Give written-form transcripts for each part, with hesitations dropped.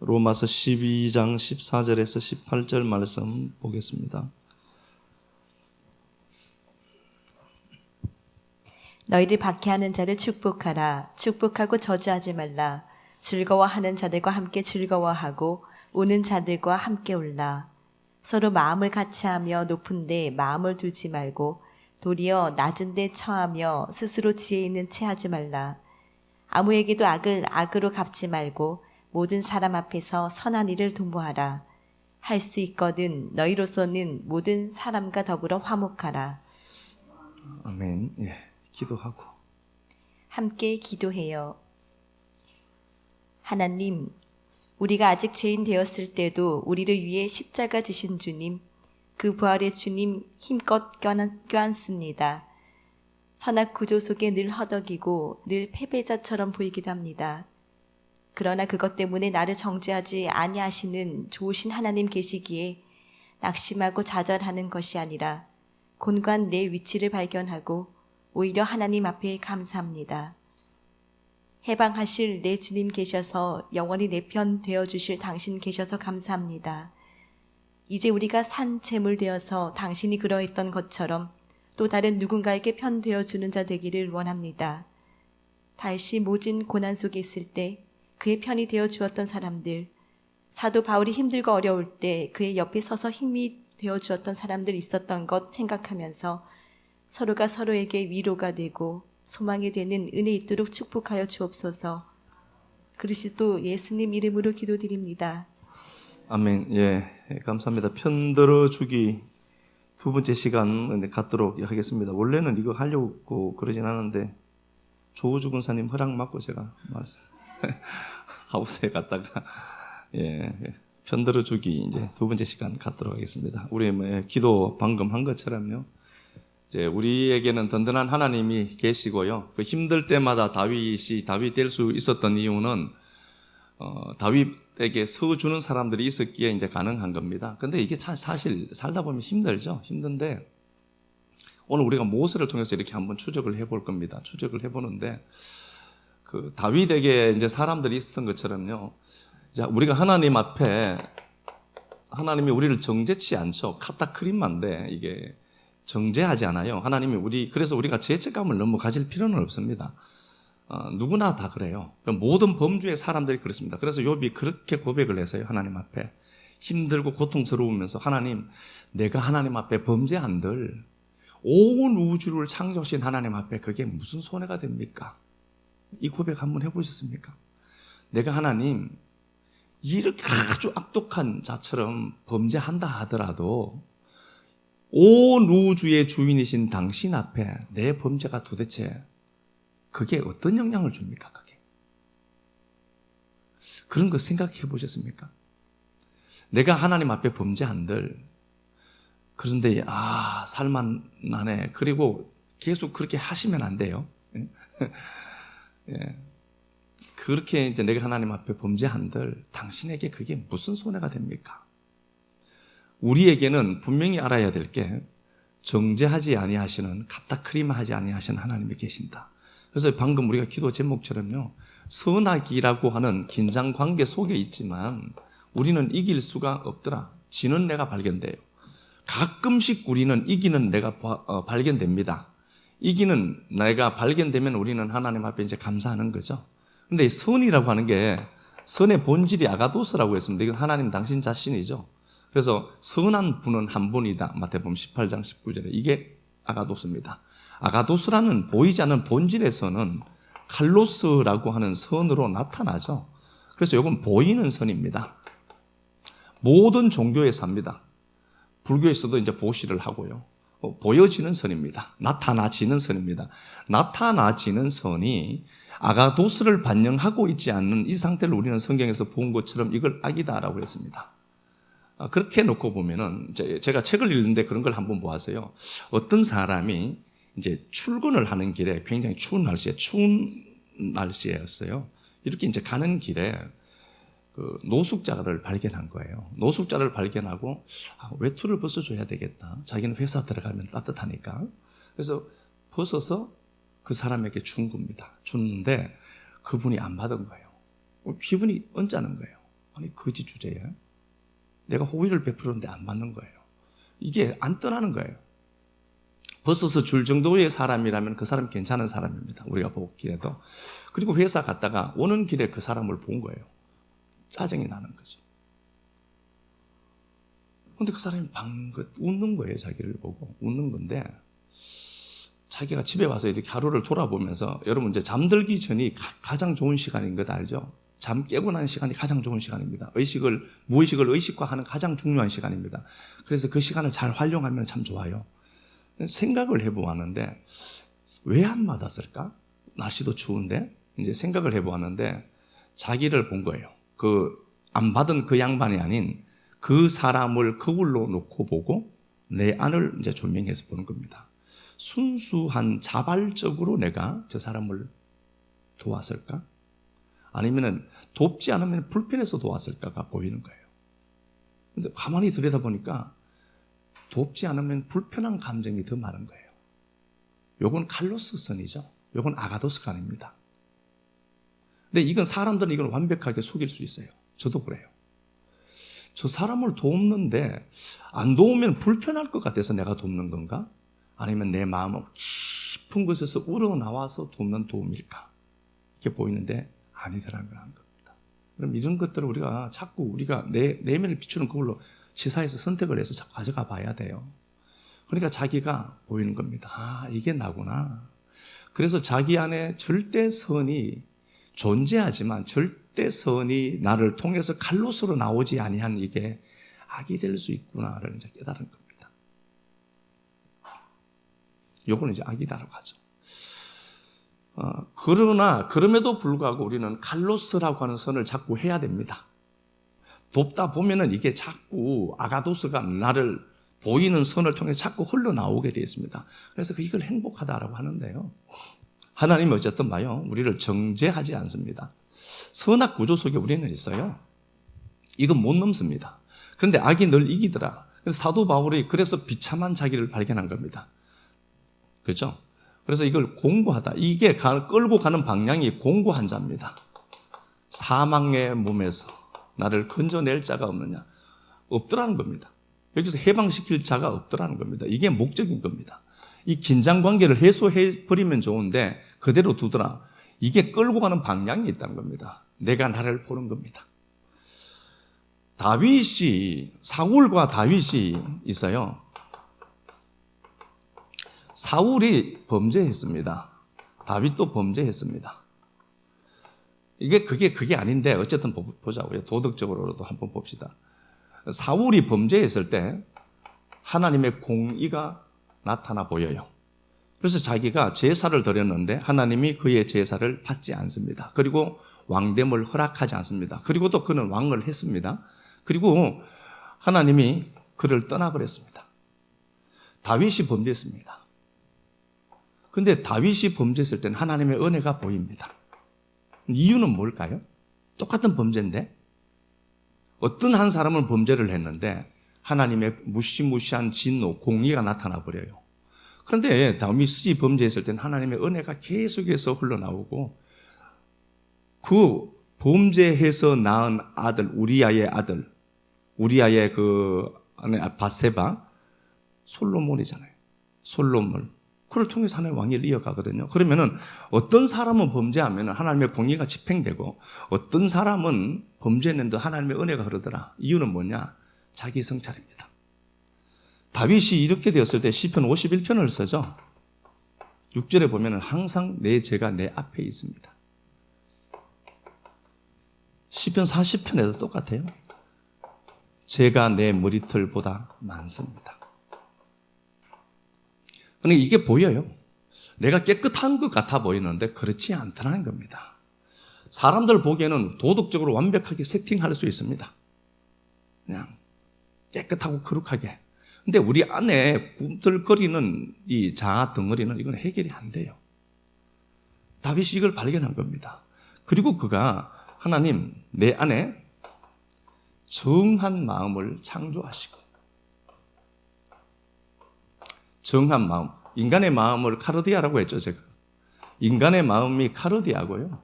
로마서 12장 14절에서 18절 말씀 보겠습니다. 너희를 박해하는 자를 축복하라. 축복하고 저주하지 말라. 즐거워하는 자들과 함께 즐거워하고 우는 자들과 함께 울라. 서로 마음을 같이하며 높은 데 마음을 두지 말고 도리어 낮은 데 처하며 스스로 지혜 있는 채 하지 말라. 아무에게도 악을 악으로 갚지 말고 모든 사람 앞에서 선한 일을 도모하라. 할 수 있거든 너희로서는 모든 사람과 더불어 화목하라. 아멘. 예, 기도하고 함께 기도해요. 하나님, 우리가 아직 죄인 되었을 때도 우리를 위해 십자가 지신 주님, 그 부활의 주님 힘껏 껴안습니다. 선악 구조 속에 늘 허덕이고 늘 패배자처럼 보이기도 합니다. 그러나 그것 때문에 나를 정죄하지 아니하시는 좋으신 하나님 계시기에 낙심하고 좌절하는 것이 아니라 곤고한 내 위치를 발견하고 오히려 하나님 앞에 감사합니다. 해방하실 내 주님 계셔서 영원히 내 편 되어주실 당신 계셔서 감사합니다. 이제 우리가 산 재물 되어서 당신이 그러했던 것처럼 또 다른 누군가에게 편 되어주는 자 되기를 원합니다. 다시 모진 고난 속에 있을 때 그의 편이 되어 주었던 사람들, 사도 바울이 힘들고 어려울 때 그의 옆에 서서 힘이 되어 주었던 사람들 있었던 것 생각하면서 서로가 서로에게 위로가 되고 소망이 되는 은혜 있도록 축복하여 주옵소서. 그리스도 예수님 이름으로 기도드립니다. 아멘. 예, 감사합니다. 편들어 주기 두 번째 시간 갖도록 하겠습니다. 원래는 이거 하려고 그러진 않았는데 조우주 군사님 허락 받고 제가 말씀 하우스에 갔다가 편들어 주기 이제 두 번째 시간 갖도록 하겠습니다. 우리 기도 방금 한 것처럼요. 이제 우리에게는 든든한 하나님이 계시고요. 그 힘들 때마다 다윗이 다윗 될 수 있었던 이유는 다윗에게 서주는 사람들이 있었기에 이제 가능한 겁니다. 근데 이게 사실 살다 보면 힘들죠. 힘든데 오늘 우리가 모세를 통해서 이렇게 한번 추적을 해볼 겁니다. 추적을 해보는데 그 다윗에게 이제 사람들이 있었던 것처럼요. 이제 우리가 하나님 앞에 하나님이 우리를 정죄치 않죠. 카타크림만데 이게 정죄하지 않아요. 하나님이 그래서 우리가 죄책감을 너무 가질 필요는 없습니다. 누구나 다 그래요. 모든 범주의 사람들이 그렇습니다. 그래서 욥이 그렇게 고백을 했어요. 하나님 앞에 힘들고 고통스러우면서 하나님, 내가 하나님 앞에 범죄한들 온 우주를 창조하신 하나님 앞에 그게 무슨 손해가 됩니까? 이 고백 한번 해보셨습니까? 내가 하나님 이렇게 아주 악독한 자처럼 범죄한다 하더라도 온 우주의 주인이신 당신 앞에 내 범죄가 도대체 그게 어떤 영향을 줍니까? 그게 그런 거 생각해 보셨습니까? 내가 하나님 앞에 범죄한들 그런데 살만나네. 그리고 계속 그렇게 하시면 안 돼요. 예. 그렇게 이제 내가 하나님 앞에 범죄한들 당신에게 그게 무슨 손해가 됩니까? 우리에게는 분명히 알아야 될 게 정죄하지 아니하시는 카타크림하지 아니하시는 하나님이 계신다. 그래서 방금 우리가 기도 제목처럼요. 선악이라고 하는 긴장 관계 속에 있지만 우리는 이길 수가 없더라. 지는 내가 발견돼요. 가끔씩 우리는 이기는 내가 발견됩니다. 이기는 내가 발견되면 우리는 하나님 앞에 이제 감사하는 거죠. 근데 선이라고 하는 게 선의 본질이 아가도스라고 했습니다. 이건 하나님 당신 자신이죠. 그래서 선한 분은 한 분이다. 마태복음 18장 19절에 이게 아가도스입니다. 아가도스라는 보이지 않는 본질의 선은 칼로스라고 하는 선으로 나타나죠. 그래서 이건 보이는 선입니다. 모든 종교에서 합니다. 불교에서도 이제 보시를 하고요. 보여지는 선입니다. 나타나지는 선입니다. 나타나지는 선이 아가도스를 반영하고 있지 않는 이 상태를 우리는 성경에서 본 것처럼 이걸 악이다라고 했습니다. 그렇게 놓고 보면은 제가 책을 읽는데 그런 걸 한번 보았어요. 어떤 사람이 이제 출근을 하는 길에 굉장히 추운 날씨였어요. 이렇게 이제 가는 길에 그 노숙자를 발견한 거예요. 노숙자를 발견하고 외투를 벗어줘야 되겠다. 자기는 회사 들어가면 따뜻하니까. 그래서 벗어서 그 사람에게 준 겁니다. 줬는데 그분이 안 받은 거예요. 기분이 언짢은 거예요. 아니 거짓 주제야. 내가 호의를 베풀었는데 안 받는 거예요. 이게 안 떠나는 거예요. 벗어서 줄 정도의 사람이라면 그 사람 괜찮은 사람입니다. 우리가 보기에도. 그리고 회사 갔다가 오는 길에 그 사람을 본 거예요. 짜증이 나는 거죠. 근데 그 사람이 방긋 웃는 거예요. 자기를 보고 웃는 건데 자기가 집에 와서 이렇게 하루를 돌아보면서 여러분 이제 잠들기 전이 가장 좋은 시간인 것 알죠? 잠 깨고 난 시간이 가장 좋은 시간입니다. 무의식을 의식화하는 가장 중요한 시간입니다. 그래서 그 시간을 잘 활용하면 참 좋아요. 생각을 해보았는데 왜 안 받았을까? 날씨도 추운데 이제 생각을 해보았는데 자기를 본 거예요. 그 안 받은 그 양반이 아닌 그 사람을 거울로 놓고 보고 내 안을 이제 조명해서 보는 겁니다. 순수한 자발적으로 내가 저 사람을 도왔을까? 아니면은 돕지 않으면 불편해서 도왔을까가 보이는 거예요. 근데 가만히 들여다보니까 돕지 않으면 불편한 감정이 더 많은 거예요. 요건 칼로스 선이죠. 요건 아가도스가 아닙니다. 근데 이건 사람들은 이걸 완벽하게 속일 수 있어요. 저도 그래요. 저 사람을 돕는데 안 도우면 불편할 것 같아서 내가 돕는 건가? 아니면 내 마음 깊은 곳에서 우러나와서 돕는 도움일까? 이렇게 보이는데 아니더라는 겁니다. 그럼 이런 것들을 우리가 자꾸 우리가 내면을 비추는 그걸로 치사해서 선택을 해서 자꾸 가져가 봐야 돼요. 그러니까 자기가 보이는 겁니다. 아, 이게 나구나. 그래서 자기 안에 절대선이 존재하지만 절대선이 나를 통해서 칼로스로 나오지 아니한 이게 악이 될 수 있구나를 이제 깨달은 겁니다. 요거는 이제 악이다라고 하죠. 그러나 그럼에도 불구하고 우리는 칼로스라고 하는 선을 자꾸 해야 됩니다. 돕다 보면은 이게 자꾸 아가도스가 나를 보이는 선을 통해 자꾸 흘러나오게 되어 있습니다. 그래서 이걸 행복하다라고 하는데요. 하나님이 어쨌든 봐요. 우리를 정죄하지 않습니다. 선악 구조 속에 우리는 있어요. 이건 못 넘습니다. 그런데 악이 늘 이기더라. 그래서 사도 바울이 그래서 비참한 자기를 발견한 겁니다. 그렇죠? 그래서 이걸 공고하다. 이게 끌고 가는 방향이 공고한 자입니다. 사망의 몸에서 나를 건져낼 자가 없느냐? 없더라는 겁니다. 여기서 해방시킬 자가 없더라는 겁니다. 이게 목적인 겁니다. 이 긴장관계를 해소해버리면 좋은데 그대로 두더라. 이게 끌고 가는 방향이 있다는 겁니다. 내가 나를 보는 겁니다. 사울과 다윗이 있어요. 사울이 범죄했습니다. 다윗도 범죄했습니다. 그게 아닌데 어쨌든 보자고요. 도덕적으로도 한번 봅시다. 사울이 범죄했을 때 하나님의 공의가 나타나 보여요. 그래서 자기가 제사를 드렸는데 하나님이 그의 제사를 받지 않습니다. 그리고 왕됨을 허락하지 않습니다. 그리고 또 그는 왕을 했습니다. 그리고 하나님이 그를 떠나버렸습니다. 다윗이 범죄했습니다. 근데 다윗이 범죄했을 때는 하나님의 은혜가 보입니다. 이유는 뭘까요? 똑같은 범죄인데 어떤 한 사람은 범죄를 했는데 하나님의 무시무시한 진노, 공의가 나타나 버려요. 그런데 다윗이 범죄했을 때는 하나님의 은혜가 계속해서 흘러나오고 그 범죄해서 낳은 아들, 우리아의 그 바세바, 솔로몬이잖아요. 솔로몬. 그를 통해서 하나님의 왕위를 이어가거든요. 그러면은 어떤 사람은 범죄하면 하나님의 공의가 집행되고 어떤 사람은 범죄했는데 하나님의 은혜가 흐르더라. 이유는 뭐냐? 자기 성찰입니다. 다윗이 이렇게 되었을 때 시편 51편을 쓰죠. 6절에 보면은 항상 내 죄가 내 앞에 있습니다. 시편 40편에도 똑같아요. 죄가 내 머리털보다 많습니다. 그러니까 이게 보여요. 내가 깨끗한 것 같아 보이는데 그렇지 않다는 겁니다. 사람들 보기에는 도덕적으로 완벽하게 세팅할 수 있습니다. 그냥 깨끗하고 거룩하게. 근데 우리 안에 꿈틀거리는 이 자아 덩어리는 이건 해결이 안 돼요. 다윗이 이걸 발견한 겁니다. 그리고 그가 하나님 내 안에 정한 마음을 창조하시고 정한 마음, 인간의 마음을 카르디아라고 했죠. 제가 인간의 마음이 카르디아고요.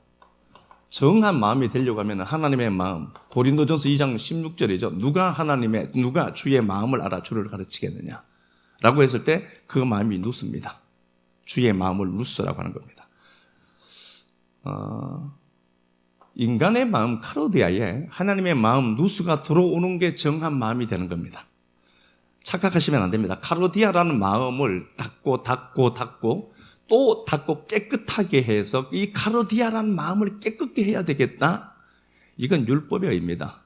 정한 마음이 되려고 하면 하나님의 마음, 고린도전서 2장 16절이죠. 누가 주의 마음을 알아 주를 가르치겠느냐 라고 했을 때 그 마음이 누스입니다. 주의 마음을 누스라고 하는 겁니다. 인간의 마음 카르디아에 하나님의 마음 누스가 들어오는 게 정한 마음이 되는 겁니다. 착각하시면 안 됩니다. 카르디아라는 마음을 닫고 또 닫고 깨끗하게 해서 이 카르디아라는 마음을 깨끗게 해야 되겠다. 이건 율법의 의미입니다.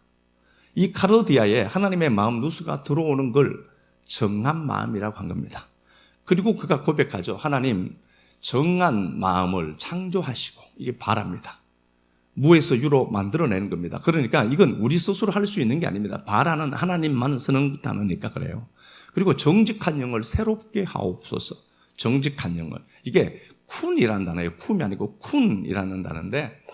이 카르디아에 하나님의 마음 누스가 들어오는 걸 정한 마음이라고 한 겁니다. 그리고 그가 고백하죠. 하나님 정한 마음을 창조하시고 이게 바랍니다. 무에서 유로 만들어내는 겁니다. 그러니까 이건 우리 스스로 할 수 있는 게 아닙니다. 바라는 하나님만 쓰는 단어니까 그래요. 그리고 정직한 영을 새롭게 하옵소서. 정직한 영을. 이게 쿤이라는 단어예요. 쿰이 아니고 쿤이라는 단어인데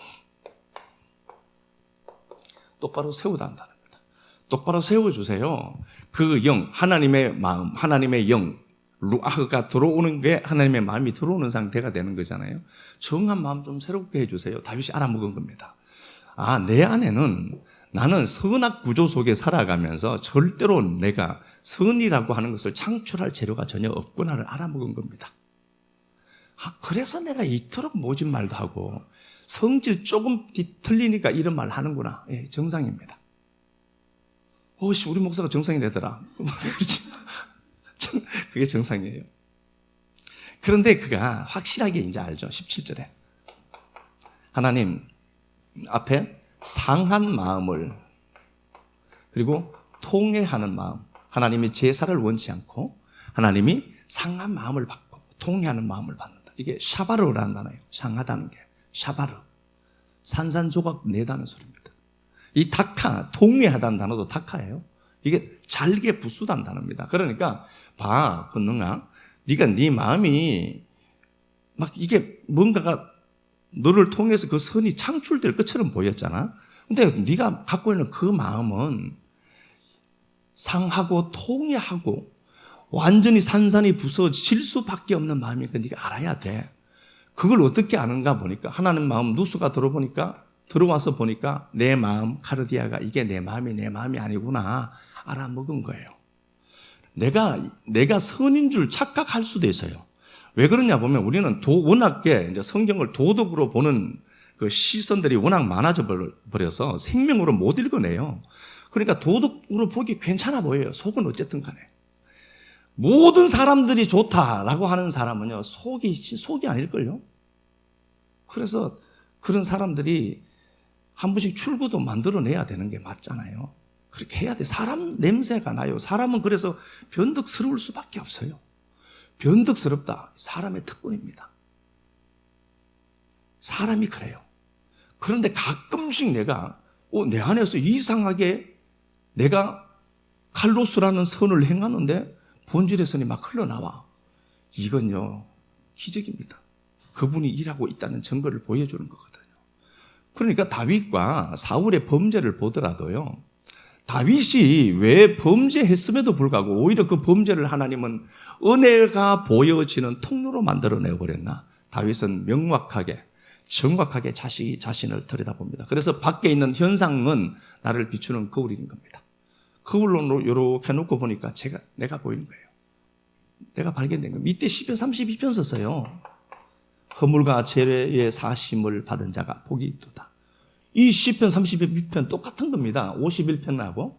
똑바로 세우다는 단어입니다. 똑바로 세워주세요. 그 영, 하나님의 마음, 하나님의 영, 루아흐가 들어오는 게 하나님의 마음이 들어오는 상태가 되는 거잖아요. 정한 마음 좀 새롭게 해주세요. 다윗이 알아먹은 겁니다. 내 안에는 나는 선악 구조 속에 살아가면서 절대로 내가 선이라고 하는 것을 창출할 재료가 전혀 없구나를 알아먹은 겁니다. 그래서 내가 이토록 모진 말도 하고 성질 조금 틀리니까 이런 말 하는구나. 예, 정상입니다. 우리 목사가 정상이래더라. 그게 정상이에요. 그런데 그가 확실하게 이제 알죠. 17절에. 하나님 앞에 상한 마음을 그리고 통회하는 마음. 하나님이 제사를 원치 않고 하나님이 상한 마음을 받고 통회하는 마음을 받는다. 이게 샤바르라는 단어예요. 상하다는 게. 샤바르. 산산조각 내다는 소리입니다. 이 다카, 통회하다는 단어도 다카예요. 이게 잘게 부수다는 단어입니다. 그러니까 봐, 권능아. 네가 네 마음이 막 이게 뭔가가 너를 통해서 그 선이 창출될 것처럼 보였잖아. 근데 네가 갖고 있는 그 마음은 상하고 통회하고 완전히 산산이 부서질 수밖에 없는 마음이니까 네가 알아야 돼. 그걸 어떻게 아는가 보니까 하나님 마음 누수가 들어와서 보니까 내 마음 카르디아가 이게 내 마음이 아니구나 알아먹은 거예요. 내가 선인 줄 착각할 수도 있어요. 왜 그러냐 보면 우리는 워낙에 이제 성경을 도덕으로 보는 그 시선들이 워낙 많아져 버려서 생명으로 못 읽어내요. 그러니까 도덕으로 보기 괜찮아 보여요. 속은 어쨌든 간에. 모든 사람들이 좋다라고 하는 사람은요, 속이 아닐걸요? 그래서 그런 사람들이 한 번씩 출구도 만들어내야 되는 게 맞잖아요. 그렇게 해야 돼. 사람 냄새가 나요. 사람은 그래서 변덕스러울 수밖에 없어요. 변덕스럽다. 사람의 특권입니다. 사람이 그래요. 그런데 가끔씩 내가 내 안에서 이상하게 내가 칼로스라는 선을 행하는데 본질의 선이 막 흘러나와. 이건요, 기적입니다. 그분이 일하고 있다는 증거를 보여주는 거거든요. 그러니까 다윗과 사울의 범죄를 보더라도요, 다윗이 왜 범죄했음에도 불구하고 오히려 그 범죄를 하나님은 은혜가 보여지는 통로로 만들어내 버렸나? 다윗은 명확하게, 정확하게 자신을 들여다봅니다. 그래서 밖에 있는 현상은 나를 비추는 거울인 겁니다. 거울로 이렇게 놓고 보니까 내가 보이는 거예요. 내가 발견된 거예요. 밑에 시편 32편 썼어요. 허물과 죄의 사심을 받은 자가 복이 있도다. 이 시편 32편 똑같은 겁니다. 51편하고.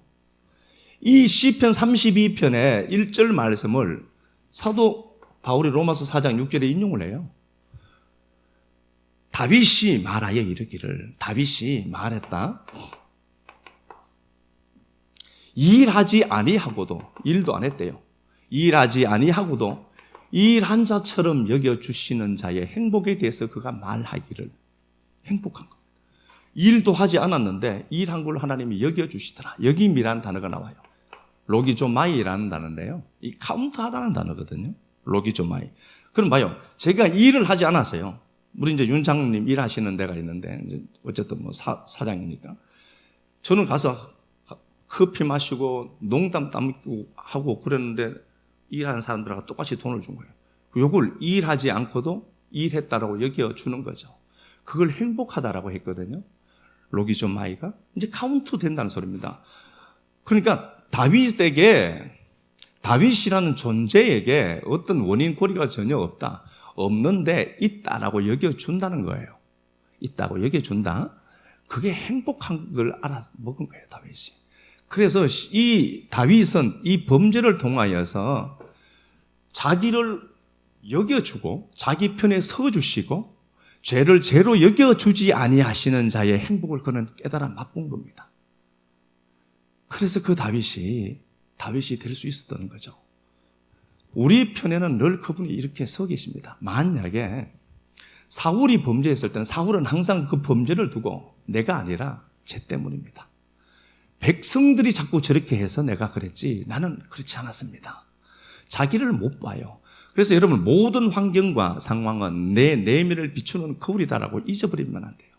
이 시편 32편의 1절 말씀을 사도 바울이 로마서 4장 6절에 인용을 해요. 다윗이 말하여 이르기를, 다윗이 말했다. 일하지 아니하고도, 일도 안 했대요. 일하지 아니하고도 일한 자처럼 여겨주시는 자의 행복에 대해서 그가 말하기를, 행복한 겁니다. 일도 하지 않았는데 일한 걸 하나님이 여겨주시더라. 여김이라는 단어가 나와요. 로기조마이라는 단어인데요, 이 카운트하다는 단어거든요. 로기조마이. 그럼 봐요. 제가 일을 하지 않았어요. 우리 이제 윤 장로님 일하시는 데가 있는데, 이제 어쨌든 뭐 사장이니까. 저는 가서 커피 마시고 농담 담고 하고 그랬는데 일하는 사람들하고 똑같이 돈을 준 거예요. 이걸 일하지 않고도 일했다라고 여겨주는 거죠. 그걸 행복하다라고 했거든요. 로기조마이가 이제 카운트 된다는 소리입니다. 그러니까 다윗이라는 존재에게 어떤 원인 고리가 전혀 없는데 있다라고 여겨준다는 거예요. 있다고 여겨준다. 그게 행복한 걸 알아먹은 거예요, 다윗이. 그래서 이 다윗은 이 범죄를 통하여서 자기를 여겨주고 자기 편에 서주시고 죄를 죄로 여겨주지 아니하시는 자의 행복을 그는 깨달아 맛본 겁니다. 그래서 그 다윗이 될 수 있었던 거죠. 우리 편에는 늘 그분이 이렇게 서 계십니다. 만약에 사울이 범죄했을 때는 사울은 항상 그 범죄를 두고 내가 아니라 죄 때문입니다. 백성들이 자꾸 저렇게 해서 내가 그랬지 나는 그렇지 않았습니다. 자기를 못 봐요. 그래서 여러분 모든 환경과 상황은 내 내면을 비추는 거울이다라고 잊어버리면 안 돼요.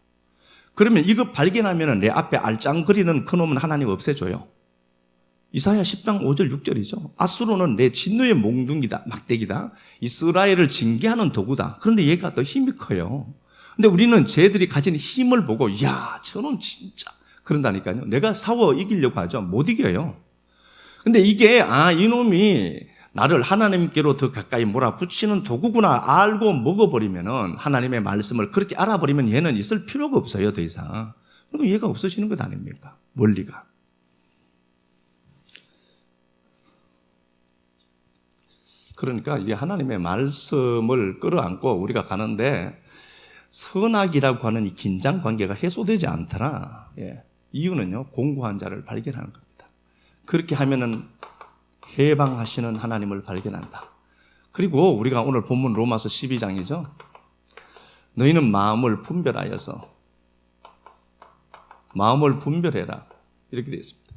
그러면 이거 발견하면 내 앞에 알짱거리는 그놈은 하나님 없애줘요. 이사야 10장 5절 6절이죠. 아수르는 내 진노의 몽둥이다, 막대기다. 이스라엘을 징계하는 도구다. 그런데 얘가 더 힘이 커요. 근데 우리는 쟤들이 가진 힘을 보고 이야 저놈 진짜 그런다니까요. 내가 싸워 이기려고 하죠. 못 이겨요. 근데 이게 이놈이 나를 하나님께로 더 가까이 몰아붙이는 도구구나 알고 먹어버리면은 하나님의 말씀을 그렇게 알아버리면 얘는 있을 필요가 없어요, 더 이상. 그리고 얘가 없어지는 것 아닙니까? 원리가. 그러니까 이게 하나님의 말씀을 끌어안고 우리가 가는데 선악이라고 하는 이 긴장 관계가 해소되지 않더라. 이유는요, 공고한 자를 발견하는 겁니다. 그렇게 하면은 해방하시는 하나님을 발견한다. 그리고 우리가 오늘 본문 로마서 12장이죠. 너희는 마음을 분별해라. 이렇게 되어 있습니다.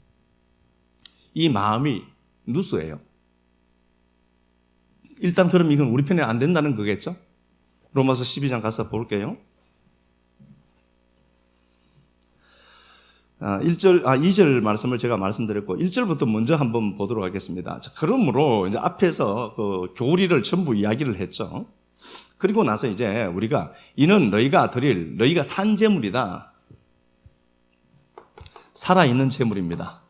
이 마음이 누수예요. 일단 그럼 이건 우리 편에 안 된다는 거겠죠? 로마서 12장 가서 볼게요. 2절 말씀을 제가 말씀드렸고 1절부터 먼저 한번 보도록 하겠습니다. 자, 그러므로 이제 앞에서 그 교리를 전부 이야기를 했죠. 그리고 나서 이제 우리가 이는 너희가 산 재물이다. 살아있는 재물입니다.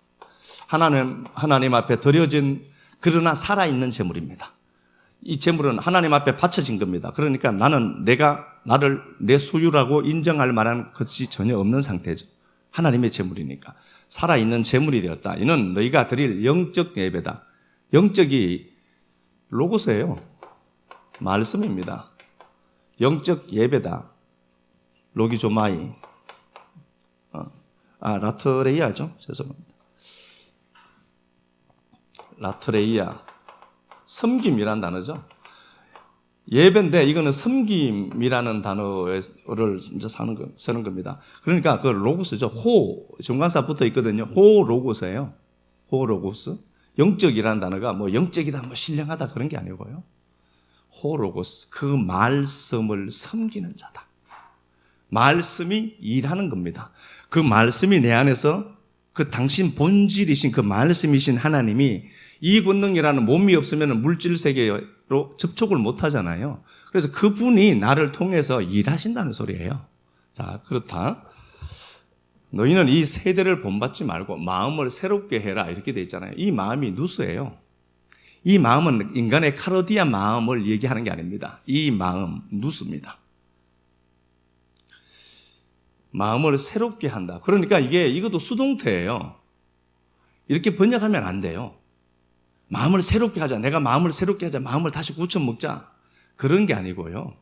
하나님 앞에 드려진 그러나 살아있는 재물입니다. 이 재물은 하나님 앞에 바쳐진 겁니다. 그러니까 나를 내 소유라고 인정할 만한 것이 전혀 없는 상태죠. 하나님의 재물이니까. 살아있는 재물이 되었다. 이는 너희가 드릴 영적 예배다. 영적이 로고스예요. 말씀입니다. 영적 예배다. 로기조마이. 라트레이아죠. 죄송합니다. 라트레이아. 섬김이란 단어죠. 예배인데 이거는 섬김이라는 단어를 이제 쓰는 겁니다. 그러니까 그 로고스죠. 정관사 붙어 있거든요. 로고스예요. 로고스. 영적이라는 단어가 뭐 영적이다, 뭐 신령하다 그런 게 아니고요. 로고스. 그 말씀을 섬기는 자다. 말씀이 일하는 겁니다. 그 말씀이 내 안에서 그 당신 본질이신 그 말씀이신 하나님이 이 권능이라는 몸이 없으면 물질 세계로 접촉을 못 하잖아요. 그래서 그분이 나를 통해서 일하신다는 소리예요. 자, 그렇다. 너희는 이 세대를 본받지 말고 마음을 새롭게 해라. 이렇게 돼 있잖아요. 이 마음이 누스예요. 이 마음은 인간의 카르디아 마음을 얘기하는 게 아닙니다. 이 마음, 누스입니다. 마음을 새롭게 한다. 그러니까 이것도 수동태예요. 이렇게 번역하면 안 돼요. 마음을 새롭게 하자. 내가 마음을 새롭게 하자. 마음을 다시 고쳐먹자. 그런 게 아니고요.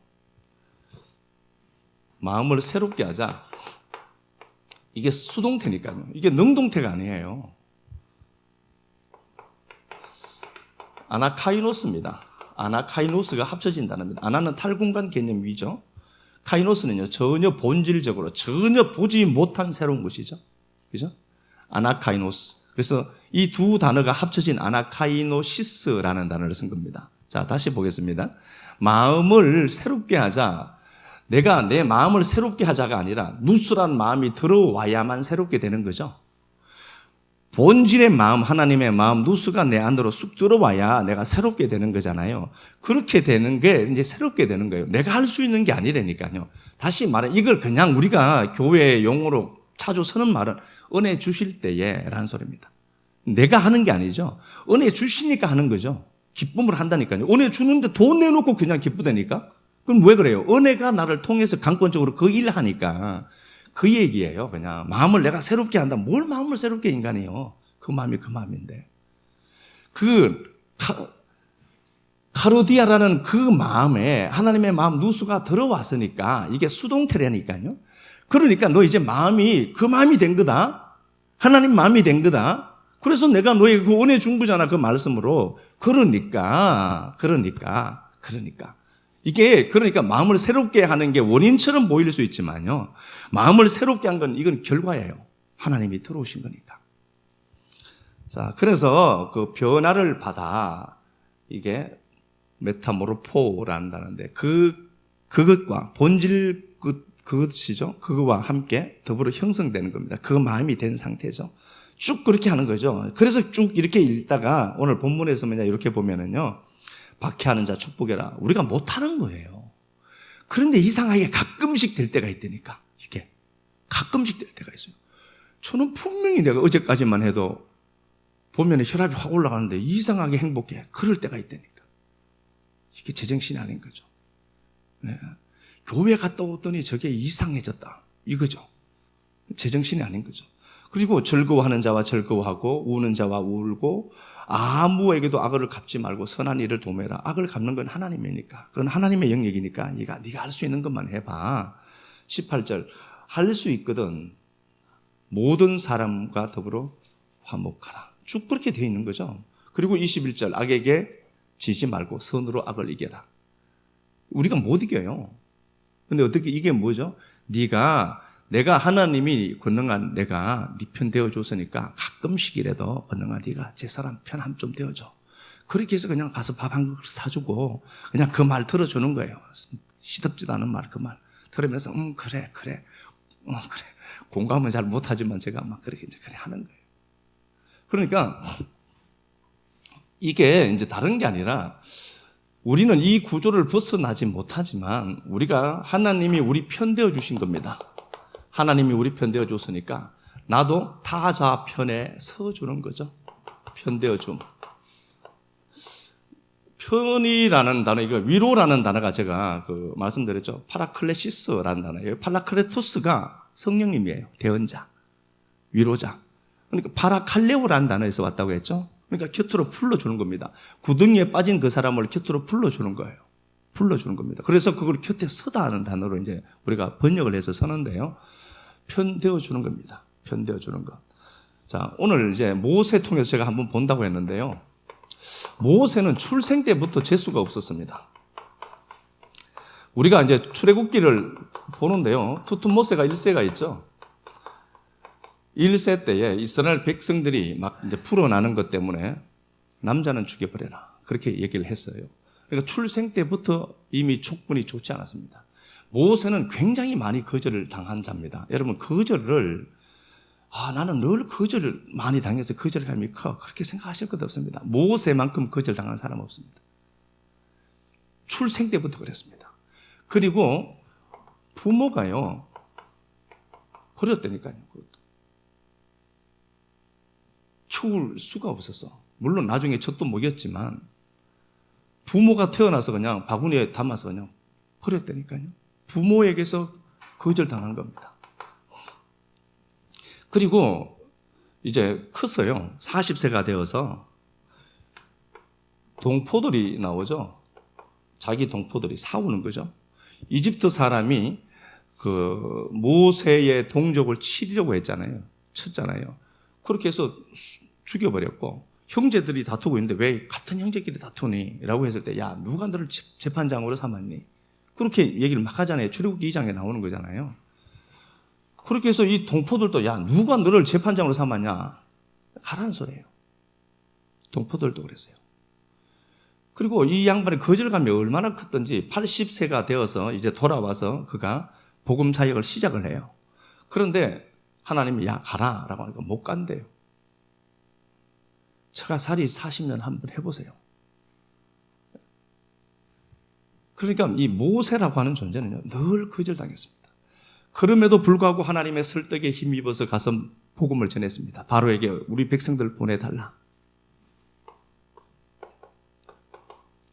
마음을 새롭게 하자. 이게 수동태니까요. 이게 능동태가 아니에요. 아나카이노스입니다. 아나카이노스가 합쳐진 단어입니다. 아나는 탈공간 개념 위죠. 카이노스는요, 전혀 본질적으로 전혀 보지 못한 새로운 것이죠. 그죠? 아나카이노스. 그래서 이 두 단어가 합쳐진 아나카이노시스라는 단어를 쓴 겁니다. 자, 다시 보겠습니다. 마음을 새롭게 하자. 내가 내 마음을 새롭게 하자가 아니라 누스란 마음이 들어와야만 새롭게 되는 거죠. 본질의 마음, 하나님의 마음, 누수가 내 안으로 쑥 들어와야 내가 새롭게 되는 거잖아요. 그렇게 되는 게 이제 새롭게 되는 거예요. 내가 할 수 있는 게 아니라니까요. 다시 말해, 이걸 그냥 우리가 교회 용어로 자주 쓰는 말은 은혜 주실 때에 라는 소리입니다. 내가 하는 게 아니죠. 은혜 주시니까 하는 거죠. 기쁨을 한다니까요. 은혜 주는데 돈 내놓고 그냥 기쁘다니까? 그럼 왜 그래요? 은혜가 나를 통해서 강권적으로 그 일을 하니까 그 얘기예요. 그냥 마음을 내가 새롭게 한다. 뭘 마음을 새롭게 인간이요? 그 마음이 그 마음인데. 카르디아라는 그 마음에 하나님의 마음 누수가 들어왔으니까 이게 수동태라니까요. 그러니까 너 이제 마음이 그 마음이 된 거다. 하나님 마음이 된 거다. 그래서 내가 너에게 그 은혜 준 거잖아. 그 말씀으로. 그러니까. 이게 그러니까 마음을 새롭게 하는 게 원인처럼 보일 수 있지만요. 마음을 새롭게 한 건 이건 결과예요. 하나님이 들어오신 거니까. 자, 그래서 그 변화를 받아 이게 메타모르포란다는데 그것과 본질 그것이죠. 그거와 함께 더불어 형성되는 겁니다. 그 마음이 된 상태죠. 쭉 그렇게 하는 거죠. 그래서 쭉 이렇게 읽다가 오늘 본문에서 이렇게 보면은요. 박해하는 자 축복해라. 우리가 못하는 거예요. 그런데 이상하게 가끔씩 될 때가 있다니까. 이게 가끔씩 될 때가 있어요. 저는 분명히 내가 어제까지만 해도 보면 혈압이 확 올라가는데 이상하게 행복해. 그럴 때가 있다니까. 이게 제정신이 아닌 거죠. 네. 교회 갔다 오더니 저게 이상해졌다. 이거죠. 제정신이 아닌 거죠. 그리고 즐거워하는 자와 즐거워하고 우는 자와 울고 아무에게도 악을 갚지 말고 선한 일을 도매라. 악을 갚는 건 하나님이니까. 그건 하나님의 영역이니까 네가 할 수 있는 것만 해봐. 18절 할 수 있거든 모든 사람과 더불어 화목하라. 쭉 그렇게 되어 있는 거죠. 그리고 21절 악에게 지지 말고 선으로 악을 이겨라. 우리가 못 이겨요. 근데 어떻게 이게 뭐죠? 내가 하나님이 권능한 내가 네 편 되어줬으니까 가끔씩이라도 권능한 네가 제 사람 편 한 좀 되어줘. 그렇게 해서 그냥 가서 밥 한 그릇 사주고 그냥 그 말 들어주는 거예요. 시덥지도 않은 말 그 말 들으면서 그래 공감은 잘 못하지만 제가 막 그렇게 그래 하는 거예요. 그러니까 이게 이제 다른 게 아니라 우리는 이 구조를 벗어나지 못하지만 우리가 하나님이 우리 편 되어 주신 겁니다. 하나님이 우리 편 되어 줬으니까 나도 타자 편에 서주는 거죠. 편 되어 줌. 편이라는 단어, 이거 위로라는 단어가 제가 말씀드렸죠. 파라클레시스라는 단어예요. 파라클레토스가 성령님이에요. 대언자, 위로자. 그러니까 파라칼레오라는 단어에서 왔다고 했죠. 그러니까 곁으로 풀러주는 겁니다. 구덩이에 빠진 그 사람을 곁으로 풀러주는 거예요. 풀러주는 겁니다. 그래서 그걸 곁에 서다 하는 단어로 이제 우리가 번역을 해서 서는데요. 편되어 주는 겁니다. 편되어 주는 것. 자, 오늘 이제 모세 통해서 제가 한번 본다고 했는데요. 모세는 출생 때부터 재수가 없었습니다. 우리가 이제 출애굽기를 보는데요. 투투모세가 1세가 있죠. 1세 때에 이스라엘 백성들이 막 이제 풀어나는 것 때문에 남자는 죽여버려라. 그렇게 얘기를 했어요. 그러니까 출생 때부터 이미 촉분이 좋지 않았습니다. 모세는 굉장히 많이 거절을 당한 자입니다. 여러분, 거절을, 나는 늘 거절을 많이 당해서 거절감이 커. 그렇게 생각하실 것도 없습니다. 모세만큼 거절 당한 사람 없습니다. 출생 때부터 그랬습니다. 그리고 부모가요, 버렸다니까요. 키울 수가 없었어. 물론 나중에 젖도 먹였지만 부모가 태어나서 그냥 바구니에 담아서 그냥 버렸다니까요. 부모에게서 거절당한 겁니다. 그리고 이제 컸어요. 40세가 되어서 동포들이 나오죠. 자기 동포들이 싸우는 거죠. 이집트 사람이 그 모세의 동족을 치려고 했잖아요. 쳤잖아요. 그렇게 해서 죽여버렸고 형제들이 다투고 있는데 왜 같은 형제끼리 다투니? 라고 했을 때 야, 누가 너를 재판장으로 삼았니? 그렇게 얘기를 막 하잖아요. 출애굽기 2장에 나오는 거잖아요. 그렇게 해서 이 동포들도 야, 누가 너를 재판장으로 삼았냐? 가라는 소리예요. 동포들도 그랬어요. 그리고 이 양반의 거절감이 얼마나 컸던지 80세가 되어서 이제 돌아와서 그가 복음 사역을 시작을 해요. 그런데 하나님이 야, 가라 라고 하니까 못 간대요. 처가살이 40년 한번 해보세요. 그러니까 이 모세라고 하는 존재는요, 늘 거절당했습니다. 그럼에도 불구하고 하나님의 설득에 힘입어서 가서 복음을 전했습니다. 바로에게 우리 백성들 보내달라.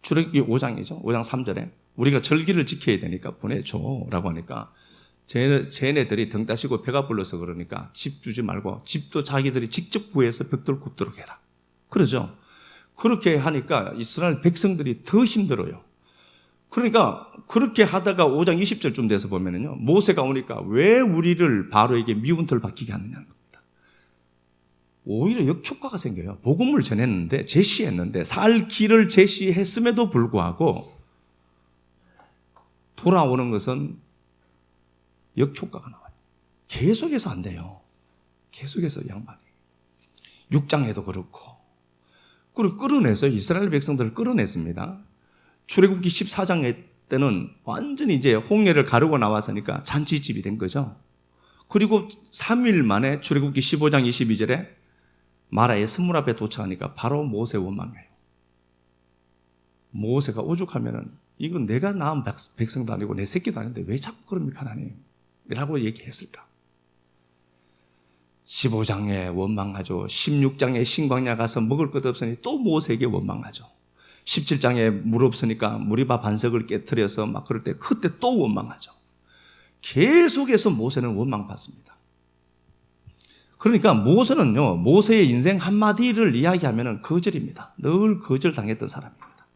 출애굽기 5장이죠. 5장 3절에 우리가 절기를 지켜야 되니까 보내줘라고 하니까 쟤네들이 등 따시고 배가 불러서 그러니까 집 주지 말고 집도 자기들이 직접 구해서 벽돌 굽도록 해라. 그러죠. 그렇게 하니까 이스라엘 백성들이 더 힘들어요. 그러니까 그렇게 하다가 5장 20절쯤 돼서 보면은요, 모세가 오니까 왜 우리를 바로에게 미운털 박히게 하느냐는 겁니다. 오히려 역효과가 생겨요. 복음을 전했는데, 제시했는데, 살 길을 제시했음에도 불구하고 돌아오는 것은 역효과가 나와요. 계속해서 안 돼요. 계속해서 양반이. 6장에도 그렇고. 그리고 끌어내서 이스라엘 백성들을 끌어냈습니다. 출애굽기 14장 때는 완전히 이제 홍해를 가르고 나왔으니까 잔치집이 된 거죠. 그리고 3일 만에 출애굽기 15장 22절에 마라의 스물 앞에 도착하니까 바로 모세 원망해요. 모세가 오죽하면은 이건 내가 낳은 백성도 아니고 내 새끼도 아닌데 왜 자꾸 그럽니까 하나님? 라고 얘기했을까? 15장에 원망하죠. 16장에 신광야 가서 먹을 것 없으니 또 모세에게 원망하죠. 17장에 물 없으니까 무리바 반석을 깨트려서 막 그럴 때 그때 또 원망하죠. 계속해서 모세는 원망받습니다. 그러니까 모세는요, 모세의 인생 한마디를 이야기하면 거절입니다. 늘 거절당했던 사람입니다.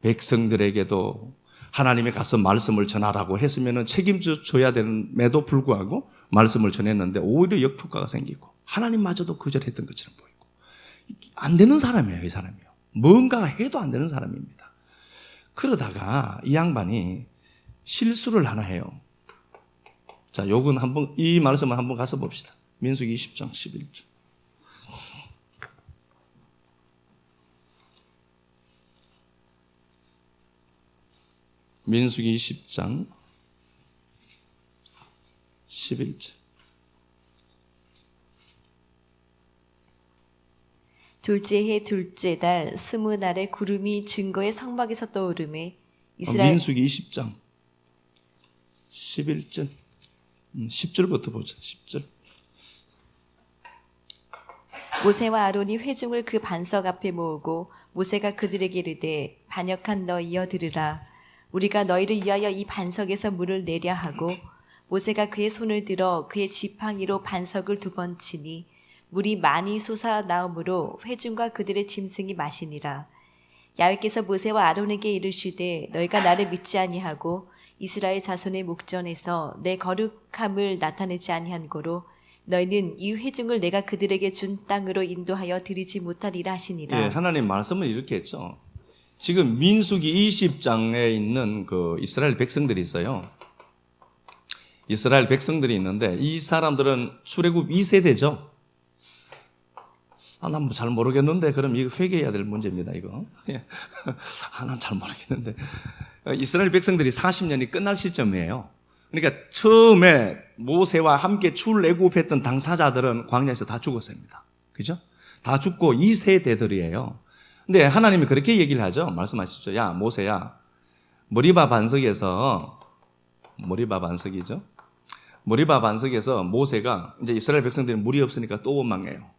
백성들에게도 하나님이 가서 말씀을 전하라고 했으면 책임져줘야 됨에도 불구하고 말씀을 전했는데 오히려 역효과가 생기고 하나님마저도 거절했던 것처럼 보이고 안 되는 사람이에요, 이 사람이요. 뭔가 해도 안 되는 사람입니다. 그러다가 이 양반이 실수를 하나 해요. 자, 요건 한번, 이 말씀을 한번 가서 봅시다. 민수기 20장 11절. 민수기 20장 11절. 둘째 해 둘째 달 20날에 구름이 증거의 성막에서 떠오르매 이스라엘 민수기 20장 11절 10절부터 보자. 10절. 모세와 아론이 회중을 그 반석 앞에 모으고 모세가 그들에게 이르되 반역한 너희여 들으라. 우리가 너희를 위하여 이 반석에서 물을 내려 하고 모세가 그의 손을 들어 그의 지팡이로 반석을 2번 치니 물이 많이 솟아 나오므로 회중과 그들의 짐승이 마시니라. 야훼께서 모세와 아론에게 이르시되 너희가 나를 믿지 아니하고 이스라엘 자손의 목전에서 내 거룩함을 나타내지 아니한 고로 너희는 이 회중을 내가 그들에게 준 땅으로 인도하여 드리지 못하리라 하시니라. 예, 하나님 말씀은 이렇게 했죠. 지금 민수기 20장에 있는 그 이스라엘 백성들이 있어요. 이스라엘 백성들이 있는데 이 사람들은 출애굽 2세대죠. 난 잘 모르겠는데 그럼 이거 회개해야 될 문제입니다, 이거. 난 잘 모르겠는데. 이스라엘 백성들이 40년이 끝날 시점이에요. 그러니까 처음에 모세와 함께 출애굽했던 당사자들은 광야에서 다 죽었습니다. 그죠? 다 죽고 2세대들이에요. 근데 하나님이 그렇게 얘기를 하죠. 말씀하시죠. 야, 모세야. 머리바 반석이죠. 머리바 반석에서 모세가 이제 이스라엘 백성들이 물이 없으니까 또 원망해요.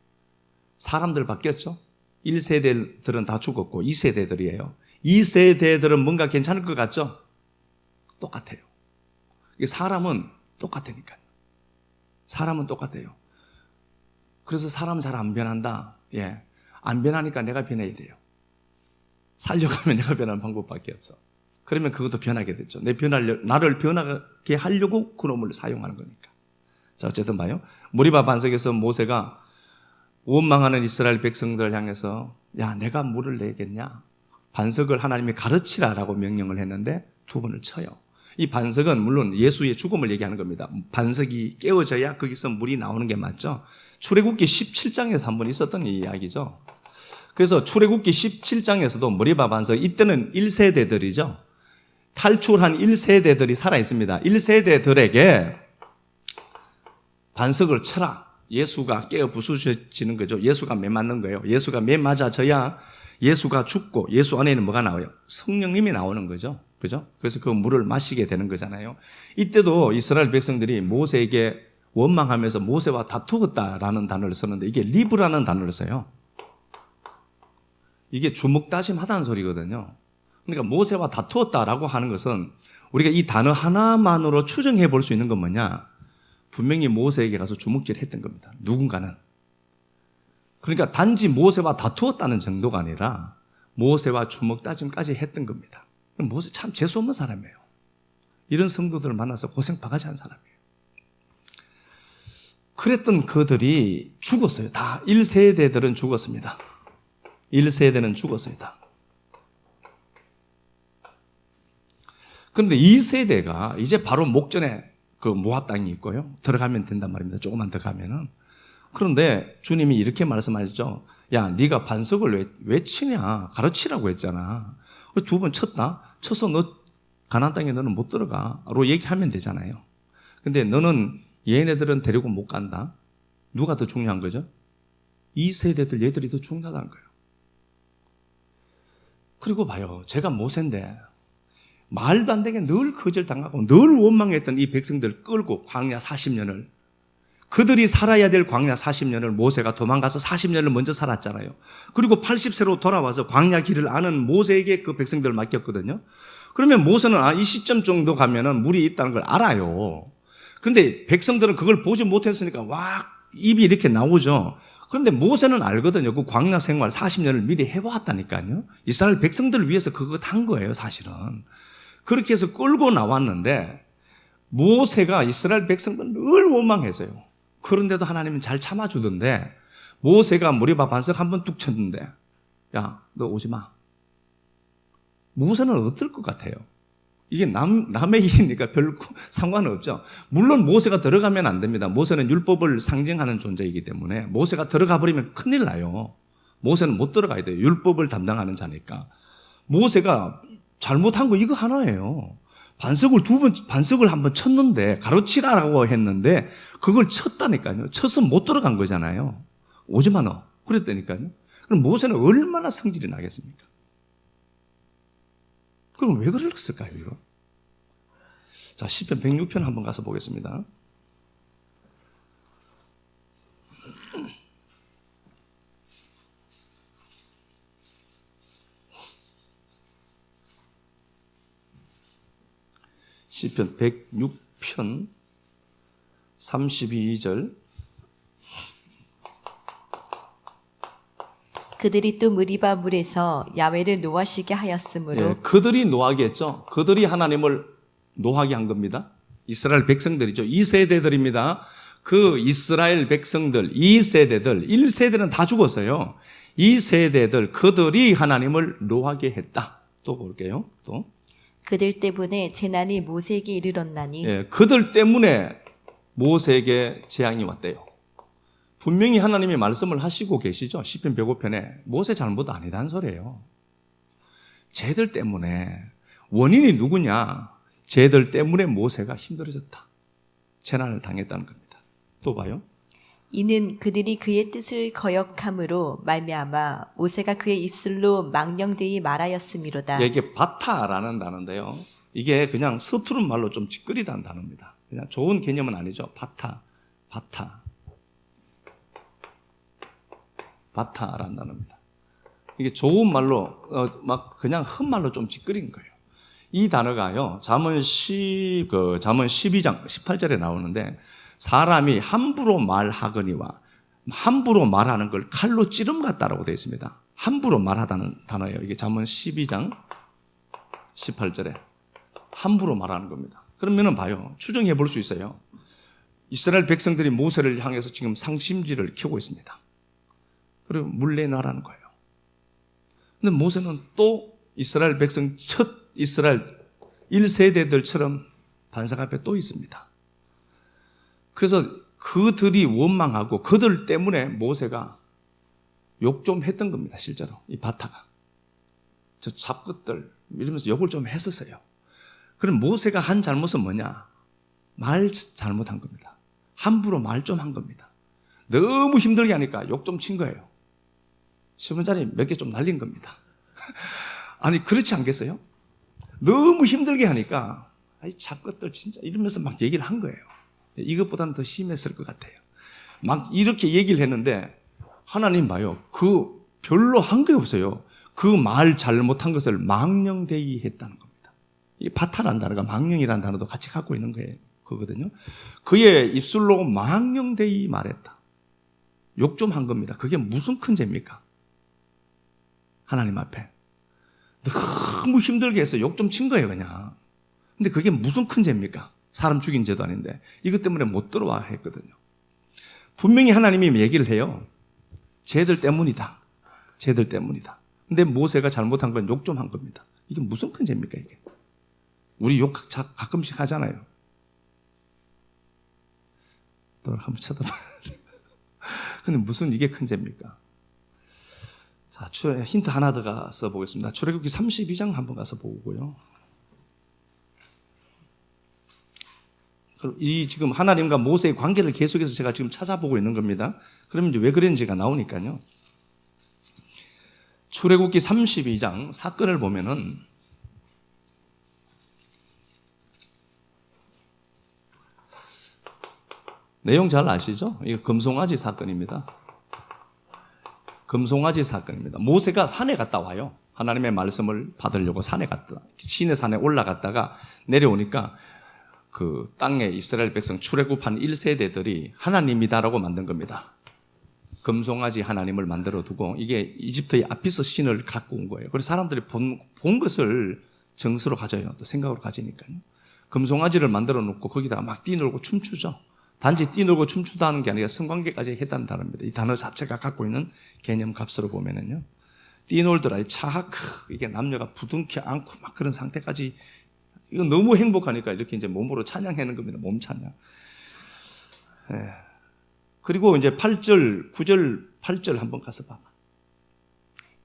사람들 바뀌었죠. 1세대들은 다 죽었고 2세대들이에요. 2세대들은 뭔가 괜찮을 것 같죠? 똑같아요. 사람은 똑같으니까요. 사람은 똑같아요. 그래서 사람 잘 안 변한다. 예. 안 변하니까 내가 변해야 돼요. 살려가면 내가 변하는 방법밖에 없어. 그러면 그것도 변하게 됐죠. 나를 변하게 하려고 그놈을 사용하는 거니까. 자, 어쨌든 봐요. 모리바 반석에서 모세가 원망하는 이스라엘 백성들을 향해서 야, 내가 물을 내겠냐? 반석을 하나님이 가르치라라고 명령을 했는데 2번을 쳐요. 이 반석은 물론 예수의 죽음을 얘기하는 겁니다. 반석이 깨어져야 거기서 물이 나오는 게 맞죠. 출애굽기 17장에서 한번 있었던 이야기죠. 그래서 출애굽기 17장에서도 머리바 반석, 이때는 1세대들이죠. 탈출한 1세대들이 살아 있습니다. 1세대들에게 반석을 쳐라. 예수가 깨어 부수셔지는 거죠. 예수가 매 맞는 거예요. 예수가 매 맞아져야 예수가 죽고 예수 안에는 뭐가 나와요? 성령님이 나오는 거죠. 그죠? 그래서 그 물을 마시게 되는 거잖아요. 이때도 이스라엘 백성들이 모세에게 원망하면서 모세와 다투었다라는 단어를 썼는데 이게 리브라는 단어를 써요. 이게 주먹다짐하다는 소리거든요. 그러니까 모세와 다투었다라고 하는 것은 우리가 이 단어 하나만으로 추정해 볼 수 있는 건 뭐냐? 분명히 모세에게 가서 주먹질 했던 겁니다. 누군가는. 그러니까 단지 모세와 다투었다는 정도가 아니라 모세와 주먹다짐까지 했던 겁니다. 모세 참 재수없는 사람이에요. 이런 성도들을 만나서 고생 바가지 한 사람이에요. 그랬던 그들이 죽었어요. 다 1세대들은 죽었습니다. 1세대는 죽었어요. 다. 그런데 2세대가 이제 바로 목전에 그 모압 땅이 있고요. 들어가면 된단 말입니다. 조금만 더 가면은. 그런데 주님이 이렇게 말씀하셨죠. 야, 네가 반석을 왜 치냐? 가르치라고 했잖아. 두 번 쳤다? 쳐서 너 가나안 땅에 너는 못 들어가로 얘기하면 되잖아요. 근데 너는 얘네들은 데리고 못 간다. 누가 더 중요한 거죠? 2세대들 얘들이 더 중요하다는 거예요. 그리고 봐요. 제가 모세인데 말도 안 되게 늘 거절당하고 늘 원망했던 이 백성들 끌고 광야 40년을 그들이 살아야 될 광야 40년을 모세가 도망가서 40년을 먼저 살았잖아요. 그리고 80세로 돌아와서 광야 길을 아는 모세에게 그 백성들을 맡겼거든요. 그러면 모세는 이 시점 정도 가면은 물이 있다는 걸 알아요. 그런데 백성들은 그걸 보지 못했으니까 와 입이 이렇게 나오죠. 그런데 모세는 알거든요. 그 광야 생활 40년을 미리 해왔다니까요. 이스라엘 백성들을 위해서 그거 한 거예요, 사실은. 그렇게 해서 끌고 나왔는데 모세가 이스라엘 백성들 늘 원망했어요. 그런데도 하나님은 잘 참아주던데 모세가 무리바 반석 한 번 뚝 쳤는데 야, 너 오지 마. 모세는 어떨 것 같아요? 이게 남의 일이니까 별 상관은 없죠. 물론 모세가 들어가면 안 됩니다. 모세는 율법을 상징하는 존재이기 때문에 모세가 들어가 버리면 큰일 나요. 모세는 못 들어가야 돼요. 율법을 담당하는 자니까. 모세가 잘못한 거 이거 하나예요. 반석을 한 번 쳤는데, 가로치라라고 했는데, 그걸 쳤다니까요. 쳐서 못 들어간 거잖아요. 오지 마, 너. 그랬다니까요. 그럼 모세는 얼마나 성질이 나겠습니까? 그럼 왜 그랬을까요, 이거? 자, 시편 106편 한번 가서 보겠습니다. 시편 106편 32절. 그들이 또 무리바 물에서 야훼를 노하시게 하였으므로 예, 그들이 노하게 했죠. 그들이 하나님을 노하게 한 겁니다. 이스라엘 백성들이죠. 2세대들입니다. 그 이스라엘 백성들 2세대들 1세대는 다 죽었어요. 2세대들 그들이 하나님을 노하게 했다. 또 볼게요. 또 그들 때문에 재난이 모세에게 이르렀나니 예, 그들 때문에 모세에게 재앙이 왔대요. 분명히 하나님이 말씀을 하시고 계시죠. 시편 105편에 모세 잘못 아니다는 소리예요. 쟤들 때문에 원인이 누구냐? 쟤들 때문에 모세가 힘들어졌다. 재난을 당했다는 겁니다. 또 봐요. 이는 그들이 그의 뜻을 거역함으로 말미암아 모세가 그의 입술로 망령되이 말하였음이로다. 이게 바타라는 단어인데요. 이게 그냥 서투른 말로 좀 찌끄리다는 단어입니다. 그냥 좋은 개념은 아니죠. 바타라는 단어입니다. 이게 좋은 말로 막 그냥 헛말로 좀 찌끄린 거예요. 이 단어가요. 잠언 12장 18절에 나오는데 사람이 함부로 말하거니와 함부로 말하는 걸 칼로 찌름 같다라고 되어 있습니다. 함부로 말하다는 단어예요. 이게 잠언 12장 18절에 함부로 말하는 겁니다. 그러면은 봐요. 추정해 볼 수 있어요. 이스라엘 백성들이 모세를 향해서 지금 상심지를 켜고 있습니다. 그리고 물내놔라는 거예요. 근데 모세는 또 이스라엘 백성 첫 이스라엘 1세대들처럼 반석 앞에 또 있습니다. 그래서 그들이 원망하고 그들 때문에 모세가 욕 좀 했던 겁니다. 실제로 이 바타가 저 잡것들 이러면서 욕을 좀 했었어요. 그럼 모세가 한 잘못은 뭐냐? 말 잘못한 겁니다. 함부로 말 좀 한 겁니다. 너무 힘들게 하니까 욕 좀 친 거예요. 신문자리 몇 개 좀 날린 겁니다. 아니 그렇지 않겠어요? 너무 힘들게 하니까 아이 작것들 진짜 이러면서 막 얘기를 한 거예요. 이것보다는 더 심했을 것 같아요. 막 이렇게 얘기를 했는데 하나님 봐요. 그 별로 한 게 없어요. 그 말 잘못한 것을 망령되이 했다는 겁니다. 이 파타라는 단어가 망령이라는 단어도 같이 갖고 있는 거예요. 그거든요. 그의 입술로 망령되이 말했다. 욕 좀 한 겁니다. 그게 무슨 큰 죄입니까? 하나님 앞에 너무 힘들게 해서 욕 좀 친 거예요, 그냥. 근데 그게 무슨 큰 죄입니까? 사람 죽인 죄도 아닌데 이것 때문에 못 들어와 했거든요. 분명히 하나님이 얘기를 해요. 쟤들 때문이다. 쟤들 때문이다. 근데 모세가 잘못한 건 욕 좀 한 겁니다. 이게 무슨 큰 죄입니까, 이게? 우리 욕 가끔씩 하잖아요. 또 한번 쳐다봐요. 근데 무슨 이게 큰 죄입니까? 자, 힌트 하나 더 가서 보겠습니다. 출애굽기 32장 한번 가서 보고요. 이 지금 하나님과 모세의 관계를 계속해서 제가 지금 찾아보고 있는 겁니다. 그러면 이제 왜 그랬는지가 나오니까요. 출애굽기 32장 사건을 보면은 내용 잘 아시죠? 이거 금송아지 사건입니다. 금송아지 사건입니다. 모세가 산에 갔다 와요. 하나님의 말씀을 받으려고 산에 갔다. 시내 산에 올라갔다가 내려오니까 그 땅에 이스라엘 백성 출애굽한 1세대들이 하나님이다라고 만든 겁니다. 금송아지 하나님을 만들어 두고 이게 이집트의 아피스 신을 갖고 온 거예요. 그래서 사람들이 본 것을 정서로 가져요. 또 생각으로 가지니까요. 금송아지를 만들어 놓고 거기다가 막 뛰놀고 춤추죠. 단지 뛰놀고 춤추다 하는 게 아니라 성관계까지 했다는 단어입니다. 이 단어 자체가 갖고 있는 개념 값으로 보면은요. 뛰놀더라. 이게 남녀가 부둥켜 안고 막 그런 상태까지 이건 너무 행복하니까 이렇게 이제 몸으로 찬양하는 겁니다. 몸 찬양. 예. 그리고 이제 8절, 9절, 8절 한번 가서 봐봐.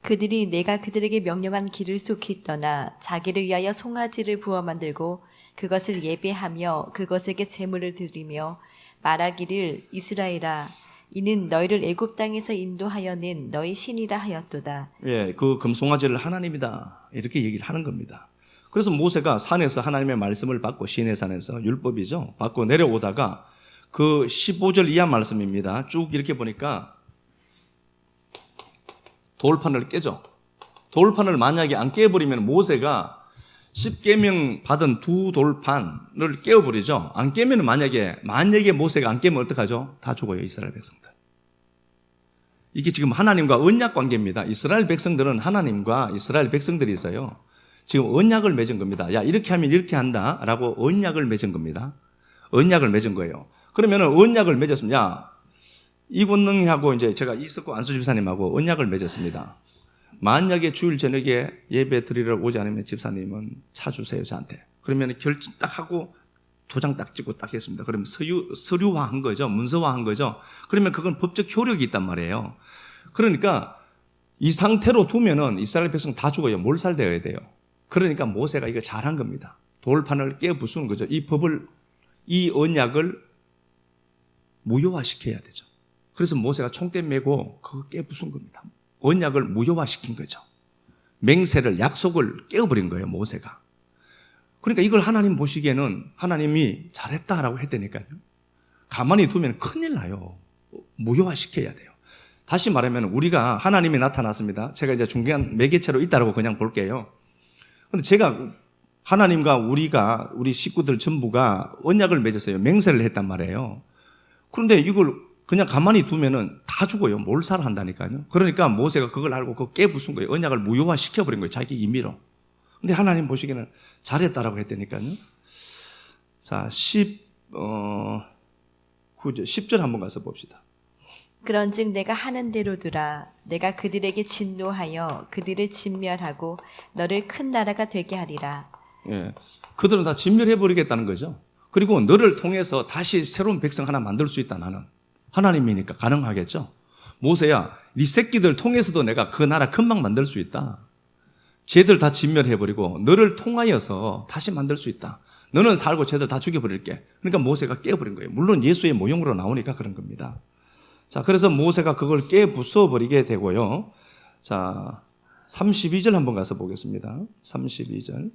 그들이 내가 그들에게 명령한 길을 속히 떠나 자기를 위하여 송아지를 부어 만들고 그것을 예배하며 그것에게 제물을 드리며 말하기를 이스라엘아 이는 너희를 애굽 땅에서 인도하여 낸 너희 신이라 하였도다. 예, 그 금송아지를 하나님이다 이렇게 얘기를 하는 겁니다. 그래서 모세가 산에서 하나님의 말씀을 받고 시내산에서 율법이죠. 받고 내려오다가 그 15절 이하 말씀입니다. 쭉 이렇게 보니까 돌판을 깨죠. 돌판을 만약에 안 깨버리면 모세가 10계명 받은 두 돌판을 깨어버리죠. 안 깨면 만약에 모세가 안 깨면 어떡하죠? 다 죽어요, 이스라엘 백성들. 이게 지금 하나님과 언약 관계입니다. 이스라엘 백성들은 하나님과 이스라엘 백성들이 있어요. 지금 언약을 맺은 겁니다. 야, 이렇게 하면 이렇게 한다라고 언약을 맺은 겁니다. 언약을 맺은 거예요. 그러면은 언약을 맺었으면, 야, 이권능이하고 이제 제가 이석구 안수 집사님하고 언약을 맺었습니다. 만약에 주일 저녁에 예배 드리러 오지 않으면 집사님은 차 주세요, 저한테. 그러면 결정 딱 하고 도장 딱 찍고 딱 했습니다. 그러면 서류화한 거죠. 문서화한 거죠. 그러면 그건 법적 효력이 있단 말이에요. 그러니까 이 상태로 두면은 이스라엘 백성 다 죽어요. 몰살되어야 돼요. 그러니까 모세가 이거 잘한 겁니다. 돌판을 깨부수는 거죠. 이 언약을 무효화시켜야 되죠. 그래서 모세가 총대 메고 그거 깨부순 겁니다. 언약을 무효화시킨 거죠. 맹세를, 약속을 깨어버린 거예요, 모세가. 그러니까 이걸 하나님 보시기에는 하나님이 잘했다라고 했다니까요. 가만히 두면 큰일 나요. 무효화시켜야 돼요. 다시 말하면 우리가 하나님이 나타났습니다. 제가 이제 중요한 매개체로 있다라고 그냥 볼게요. 근데 제가 하나님과 우리 식구들 전부가 언약을 맺었어요. 맹세를 했단 말이에요. 그런데 이걸 그냥 가만히 두면은 다 죽어요. 몰살한다니까요. 그러니까 모세가 그걸 알고 그거 깨부순 거예요. 언약을 무효화시켜버린 거예요. 자기 임의로. 근데 하나님 보시기에는 잘했다라고 했다니까요. 자, 10절 한번 가서 봅시다. 그런즉 내가 하는 대로 두라. 내가 그들에게 진노하여 그들을 진멸하고 너를 큰 나라가 되게 하리라. 예, 그들은 다 진멸해버리겠다는 거죠. 그리고 너를 통해서 다시 새로운 백성 하나 만들 수 있다. 나는 하나님이니까 가능하겠죠. 모세야, 네 새끼들 통해서도 내가 그 나라 금방 만들 수 있다. 쟤들 다 진멸해버리고 너를 통하여서 다시 만들 수 있다. 너는 살고 쟤들 다 죽여버릴게. 그러니까 모세가 깨어버린 거예요. 물론 예수의 모형으로 나오니까 그런 겁니다. 자, 그래서 모세가 그걸 깨부숴버리게 되고요. 자, 32절 한번 가서 보겠습니다. 32절.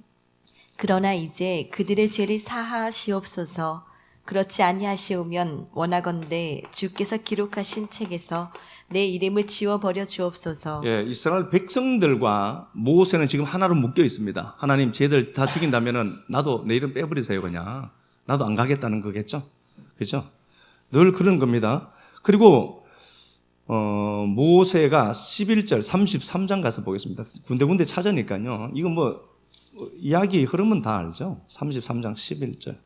그러나 이제 그들의 죄를 사하시옵소서. 그렇지 아니하시오면 원하건대 주께서 기록하신 책에서 내 이름을 지워버려 주옵소서. 예, 이스라엘 백성들과 모세는 지금 하나로 묶여 있습니다. 하나님 쟤들 다 죽인다면은 나도 내 이름 빼버리세요 그냥. 나도 안 가겠다는 거겠죠. 그렇죠? 늘 그런 겁니다. 그리고 모세가 11절 33장 가서 보겠습니다. 군데군데 찾으니까요. 이거 뭐 이야기 흐름은 다 알죠. 33장 11절.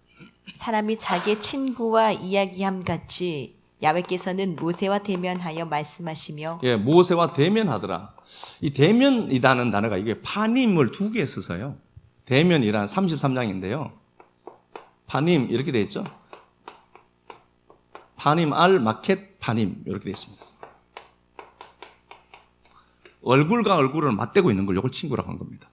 사람이 자기의 친구와 이야기함 같이 야훼께서는 모세와 대면하여 말씀하시며 예, 모세와 대면하더라. 이 대면이라는 단어가 이게 파님을 두 개 써서요. 대면이란 33장인데요. 파님 이렇게 되어 있죠. 파님 알 마켓 파님 이렇게 되어 있습니다. 얼굴과 얼굴을 맞대고 있는 걸 이걸 친구라고 한 겁니다.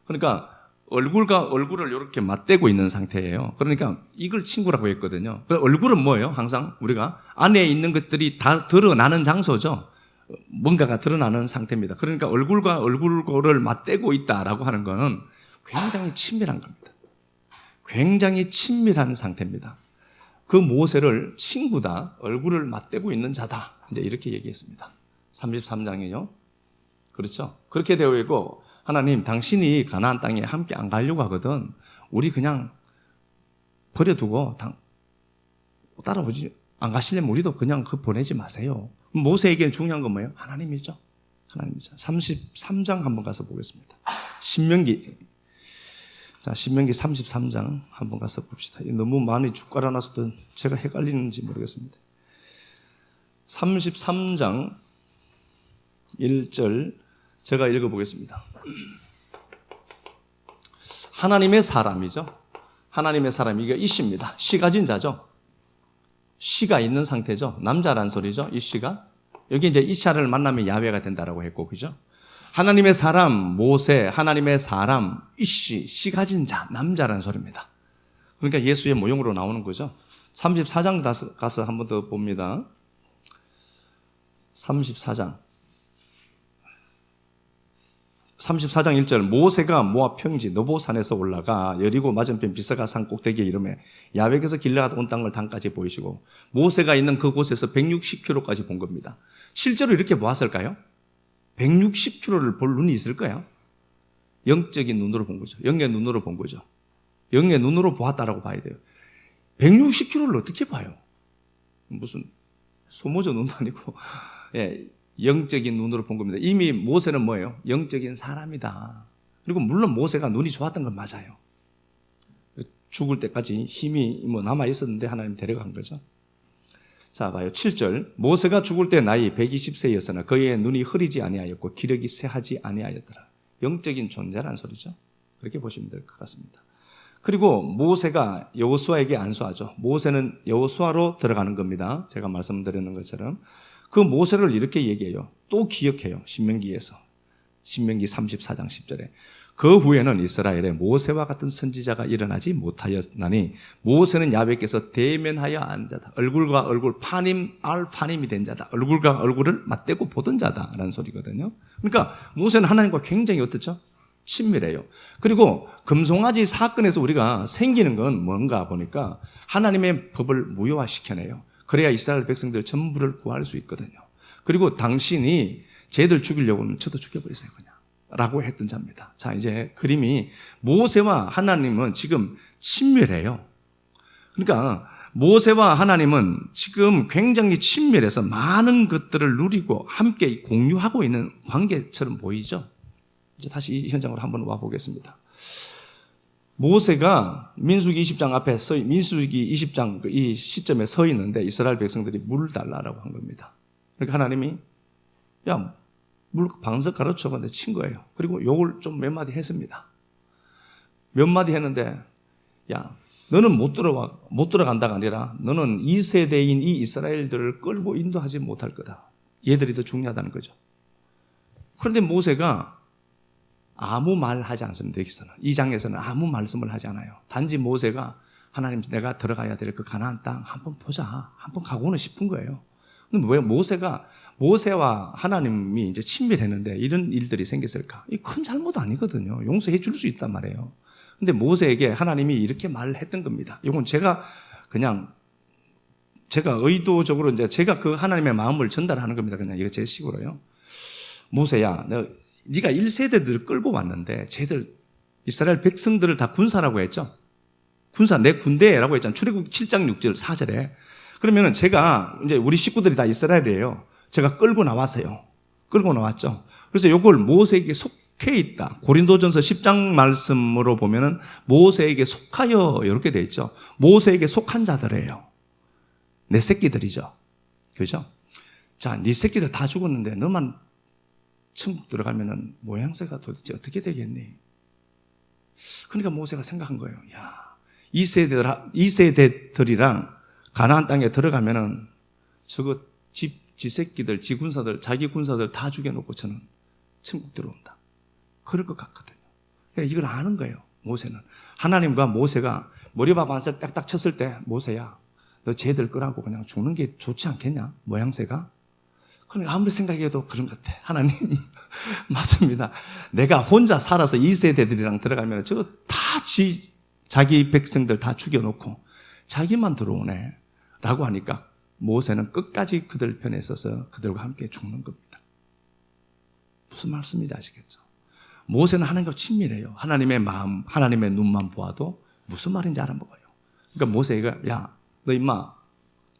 그러니까 얼굴과 얼굴을 이렇게 맞대고 있는 상태예요. 그러니까 이걸 친구라고 했거든요. 얼굴은 뭐예요? 항상 우리가 안에 있는 것들이 다 드러나는 장소죠. 뭔가가 드러나는 상태입니다. 그러니까 얼굴과 얼굴을 맞대고 있다라고 하는 것은 굉장히 친밀한 겁니다. 굉장히 친밀한 상태입니다. 그 모세를 친구다, 얼굴을 맞대고 있는 자다. 이제 이렇게 얘기했습니다. 33장이요. 그렇죠? 그렇게 되어 있고 하나님 당신이 가나안 땅에 함께 안 가려고 하거든. 우리 그냥 버려두고 따라오지 안 가시려면 우리도 그냥 그 보내지 마세요. 모세에게는 중요한 건 뭐예요? 하나님이죠. 하나님이죠. 33장 한번 가서 보겠습니다. 신명기 33장 한번 가서 봅시다. 너무 많이 쭉 깔아놔서 제가 헷갈리는지 모르겠습니다. 33장 1절 제가 읽어보겠습니다. 하나님의 사람이죠. 하나님의 사람이 이게 이씨입니다. 씨 가진 자죠. 씨가 있는 상태죠. 남자란 소리죠. 이 씨가. 여기 이제 이샤를 만나면 야훼가 된다라고 했고, 그죠? 하나님의 사람, 모세, 하나님의 사람, 이씨, 씨 가진 자, 남자란 소리입니다. 그러니까 예수의 모형으로 나오는 거죠. 34장 가서 한 번 더 봅니다. 34장 1절 모세가 모압 평지 너보산에서 올라가 여리고 맞은편 비스가 산 꼭대기에 이르매 야훼께서 길르앗 온 땅을 단까지 보이시고 모세가 있는 그곳에서 160km까지 본 겁니다. 실제로 이렇게 보았을까요? 160km를 볼 눈이 있을까요? 영적인 눈으로 본 거죠. 영의 눈으로 본 거죠. 영의 눈으로 보았다라고 봐야 돼요. 160km를 어떻게 봐요? 무슨 소모저 눈도 아니고 예, 영적인 눈으로 본 겁니다. 이미 모세는 뭐예요? 영적인 사람이다. 그리고 물론 모세가 눈이 좋았던 건 맞아요. 죽을 때까지 힘이 남아 있었는데 하나님 데려간 거죠. 자, 봐요. 7절. 모세가 죽을 때 나이 120세였으나 그의 눈이 흐리지 아니하였고 기력이 쇠하지 아니하였더라. 영적인 존재란 소리죠. 그렇게 보시면 될 것 같습니다. 그리고 모세가 여호수아에게 안수하죠. 모세는 여호수아로 들어가는 겁니다. 제가 말씀드리는 것처럼. 그 모세를 이렇게 얘기해요. 또 기억해요. 신명기에서. 신명기 34장 10절에. 그 후에는 이스라엘에 모세와 같은 선지자가 일어나지 못하였나니 모세는 야훼께서 대면하여 앉아다. 얼굴과 얼굴 파님 파님이 된 자다. 얼굴과 얼굴을 맞대고 보던 자다라는 소리거든요. 그러니까 모세는 하나님과 굉장히 어떻죠? 친밀해요. 그리고 금송아지 사건에서 우리가 생기는 건 뭔가 보니까 하나님의 법을 무효화시켜내요. 그래야 이스라엘 백성들 전부를 구할 수 있거든요. 그리고 당신이 쟤들 죽이려고 하면 저도 죽여버리세요 그냥 라고 했던 자입니다. 자, 이제 그림이 모세와 하나님은 지금 친밀해요. 그러니까 모세와 하나님은 지금 굉장히 친밀해서 많은 것들을 누리고 함께 공유하고 있는 관계처럼 보이죠. 이제 다시 이 현장으로 한번 와보겠습니다. 모세가 민수기 20장 앞에 민수기 20장 이 시점에 서 있는데 이스라엘 백성들이 물 달라라고 한 겁니다. 그러니까 하나님이 야, 물 방석 가르쳐가 내 친 거예요. 그리고 욕을 좀 몇 마디 했습니다. 몇 마디 했는데 야, 너는 못 들어간다가 아니라 너는 2세대인 이 이스라엘들을 끌고 인도하지 못할 거다. 얘들이 더 중요하다는 거죠. 그런데 모세가 아무 말 하지 않습니다. 여기서는. 이 장에서는 아무 말씀을 하지 않아요. 단지 모세가 하나님 내가 들어가야 될 그 가나안 땅 한번 보자. 한번 가고는 싶은 거예요. 근데 왜 모세와 하나님이 이제 친밀했는데 이런 일들이 생겼을까? 이 큰 잘못 아니거든요. 용서해 줄 수 있단 말이에요. 근데 모세에게 하나님이 이렇게 말을 했던 겁니다. 이건 제가 의도적으로 이제 제가 그 하나님의 마음을 전달하는 겁니다. 그냥 이거 제 식으로요. 모세야, 네가 1세대들을 끌고 왔는데 쟤들 이스라엘 백성들을 다 군사라고 했죠. 군사 내 군대라고 했잖아요. 출애굽 7장 6절 4절에. 그러면은 제가 이제 우리 식구들이 다 이스라엘이에요. 제가 끌고 나왔어요. 끌고 나왔죠. 그래서 요걸 모세에게 속해 있다. 고린도전서 10장 말씀으로 보면은 모세에게 속하여 이렇게 돼 있죠. 모세에게 속한 자들이에요. 내 새끼들이죠. 그죠? 자, 네 새끼들 다 죽었는데 너만 천국 들어가면은 모양새가 도대체 어떻게 되겠니? 그러니까 모세가 생각한 거예요. 야, 이 세대들이랑 가나안 땅에 들어가면은 저거 지 새끼들, 지 군사들, 자기 군사들 다 죽여놓고 저는 천국 들어온다. 그럴 것 같거든요. 그러니까 이걸 아는 거예요. 모세는. 하나님과 모세가 머리밥 한 살 딱딱 쳤을 때 모세야, 너 쟤들 끄라고 그냥 죽는 게 좋지 않겠냐? 모양새가. 그러니까 아무리 생각해도 그런 것 같아. 하나님 맞습니다. 내가 혼자 살아서 이 세대들이랑 들어가면 저거 다 자기 백성들 다 죽여놓고 자기만 들어오네 라고 하니까 모세는 끝까지 그들 편에 서서 그들과 함께 죽는 겁니다. 무슨 말씀인지 아시겠죠? 모세는 하나님과 친밀해요. 하나님의 마음, 하나님의 눈만 보아도 무슨 말인지 알아먹어요. 그러니까 모세가 야, 너 임마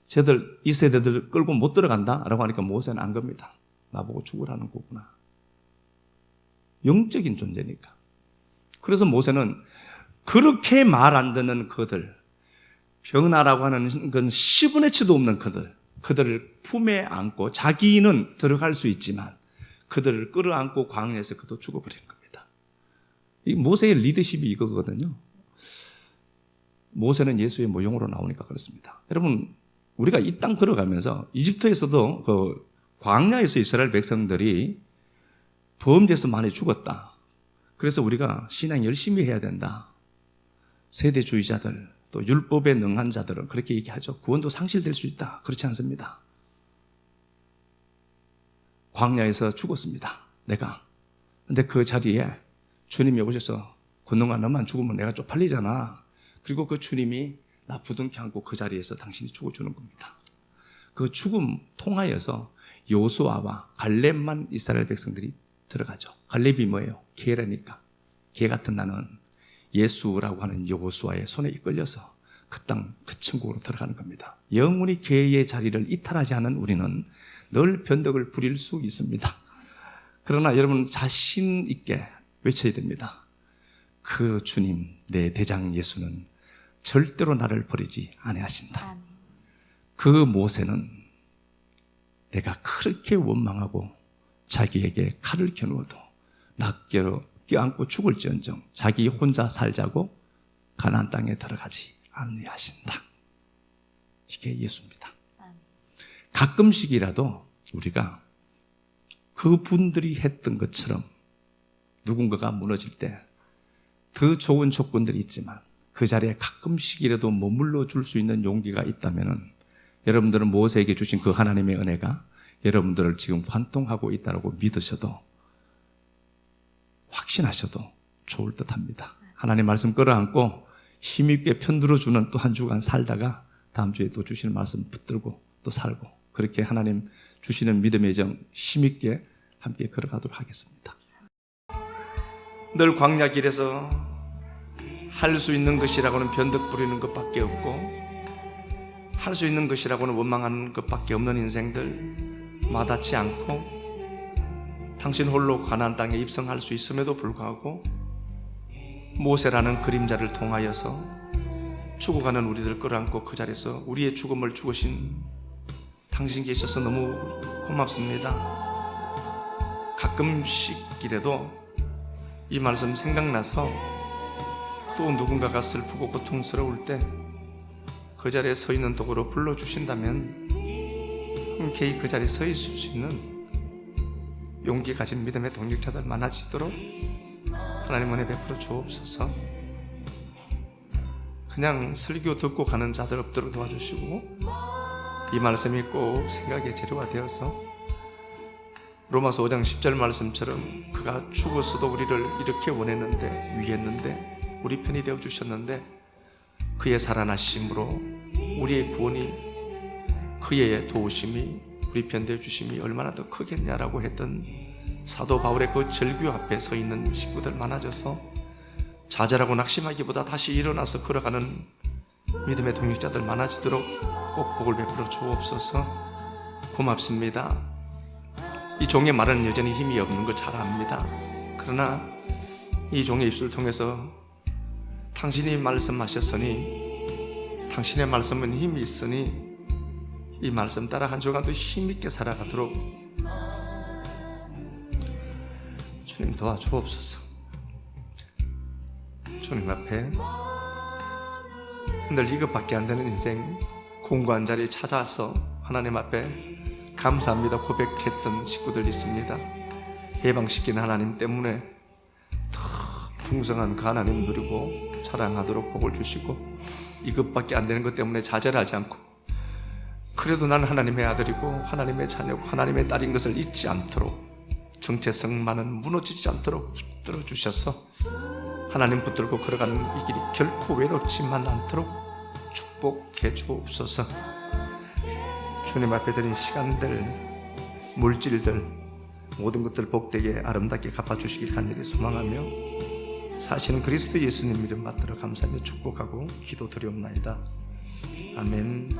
쟤들 이 세대들 끌고 못 들어간다 라고 하니까 모세는 안 겁니다. 나보고 죽으라는 거구나. 영적인 존재니까. 그래서 모세는 그렇게 말 안 듣는 그들, 병나라고 하는 건 10분의 1도 없는 그들을 품에 안고 자기는 들어갈 수 있지만 그들을 끌어안고 광야에서 그도 죽어버리는 겁니다. 이 모세의 리더십이 이거거든요. 모세는 예수의 모형으로 나오니까 그렇습니다. 여러분, 우리가 이 땅 걸어가면서 이집트에서도 그 광야에서 이스라엘 백성들이 범죄에서 많이 죽었다. 그래서 우리가 신앙 열심히 해야 된다. 세대주의자들, 또 율법에 능한 자들은 그렇게 얘기하죠. 구원도 상실될 수 있다. 그렇지 않습니다. 광야에서 죽었습니다. 내가. 근데 그 자리에 주님이 오셔서 권능아 너만 죽으면 내가 쪽팔리잖아. 그리고 그 주님이 나 부둥켜 안고 그 자리에서 당신이 죽어주는 겁니다. 그 죽음 통하여서 요수아와 갈렙만 이스라엘 백성들이 들어가죠. 갈렙이 뭐예요? 개라니까. 개 같은 나는 예수라고 하는 여호수아의 손에 이끌려서 그 땅, 그 천국으로 들어가는 겁니다. 영원히 개의 자리를 이탈하지 않은 우리는 늘 변덕을 부릴 수 있습니다. 그러나 여러분 자신 있게 외쳐야 됩니다. 그 주님, 내 대장 예수는 절대로 나를 버리지 아니하신다. 그 모세는 내가 그렇게 원망하고 자기에게 칼을 겨누어도 낱개로 껴안고 죽을지언정 자기 혼자 살자고 가나안 땅에 들어가지 아니하신다. 이게 예수입니다. 가끔씩이라도 우리가 그분들이 했던 것처럼 누군가가 무너질 때 더 좋은 조건들이 있지만 그 자리에 가끔씩이라도 머물러 줄 수 있는 용기가 있다면 여러분들은 모세에게 주신 그 하나님의 은혜가 여러분들을 지금 관통하고 있다고 믿으셔도 확신하셔도 좋을 듯합니다. 하나님 말씀 끌어안고 힘있게 편들어주는 또 한 주간 살다가 다음 주에 또 주시는 말씀 붙들고 또 살고 그렇게 하나님 주시는 믿음의 정 힘있게 함께 걸어가도록 하겠습니다. 늘 광야 길에서 할 수 있는 것이라고는 변덕 부리는 것밖에 없고 할 수 있는 것이라고는 원망하는 것밖에 없는 인생들 마다치 않고 당신 홀로 가나안 땅에 입성할 수 있음에도 불구하고 모세라는 그림자를 통하여서 죽어가는 우리들 끌어안고 그 자리에서 우리의 죽음을 죽으신 당신께 있어서 너무 고맙습니다. 가끔씩이라도 이 말씀 생각나서 또 누군가가 슬프고 고통스러울 때 그 자리에 서 있는 도구로 불러주신다면 흔쾌히 그 자리에 서 있을 수 있는 용기 가진 믿음의 동력자들 많아지도록 하나님 은혜 베풀어 주옵소서. 그냥 설교 듣고 가는 자들 없도록 도와주시고 이 말씀이 꼭 생각의 재료가 되어서 로마서 5장 10절 말씀처럼 그가 죽어서도 우리를 이렇게 원했는데 위했는데 우리 편이 되어 주셨는데 그의 살아나심으로 우리의 구원이 그의 도우심이 우리 편 되어 주심이 얼마나 더 크겠냐라고 했던 사도 바울의 그 절규 앞에 서 있는 식구들 많아져서 좌절하고 낙심하기보다 다시 일어나서 걸어가는 믿음의 동역자들 많아지도록 꼭 복을 베풀어 주옵소서. 고맙습니다. 이 종의 말은 여전히 힘이 없는 걸 잘 압니다. 그러나 이 종의 입술을 통해서 당신이 말씀하셨으니 당신의 말씀은 힘이 있으니 이 말씀 따라 한 주간도 힘있게 살아가도록 주님 도와주옵소서. 주님 앞에 늘 이것밖에 안 되는 인생 공고한 자리에 찾아서 하나님 앞에 감사합니다 고백했던 식구들 있습니다. 해방시킨 하나님 때문에 더 풍성한 그 하나님 누리고 자랑하도록 복을 주시고 이것밖에 안 되는 것 때문에 좌절하지 않고 그래도 난 하나님의 아들이고 하나님의 자녀고 하나님의 딸인 것을 잊지 않도록 정체성만은 무너지지 않도록 붙들어 주셔서 하나님 붙들고 걸어가는 이 길이 결코 외롭지만 않도록 축복해 주옵소서. 주님 앞에 드린 시간들, 물질들 모든 것들 복되게 아름답게 갚아주시길 간절히 소망하며 사실은 그리스도 예수님 이름 받들어 감사하며 축복하고 기도드리옵나이다. 아멘.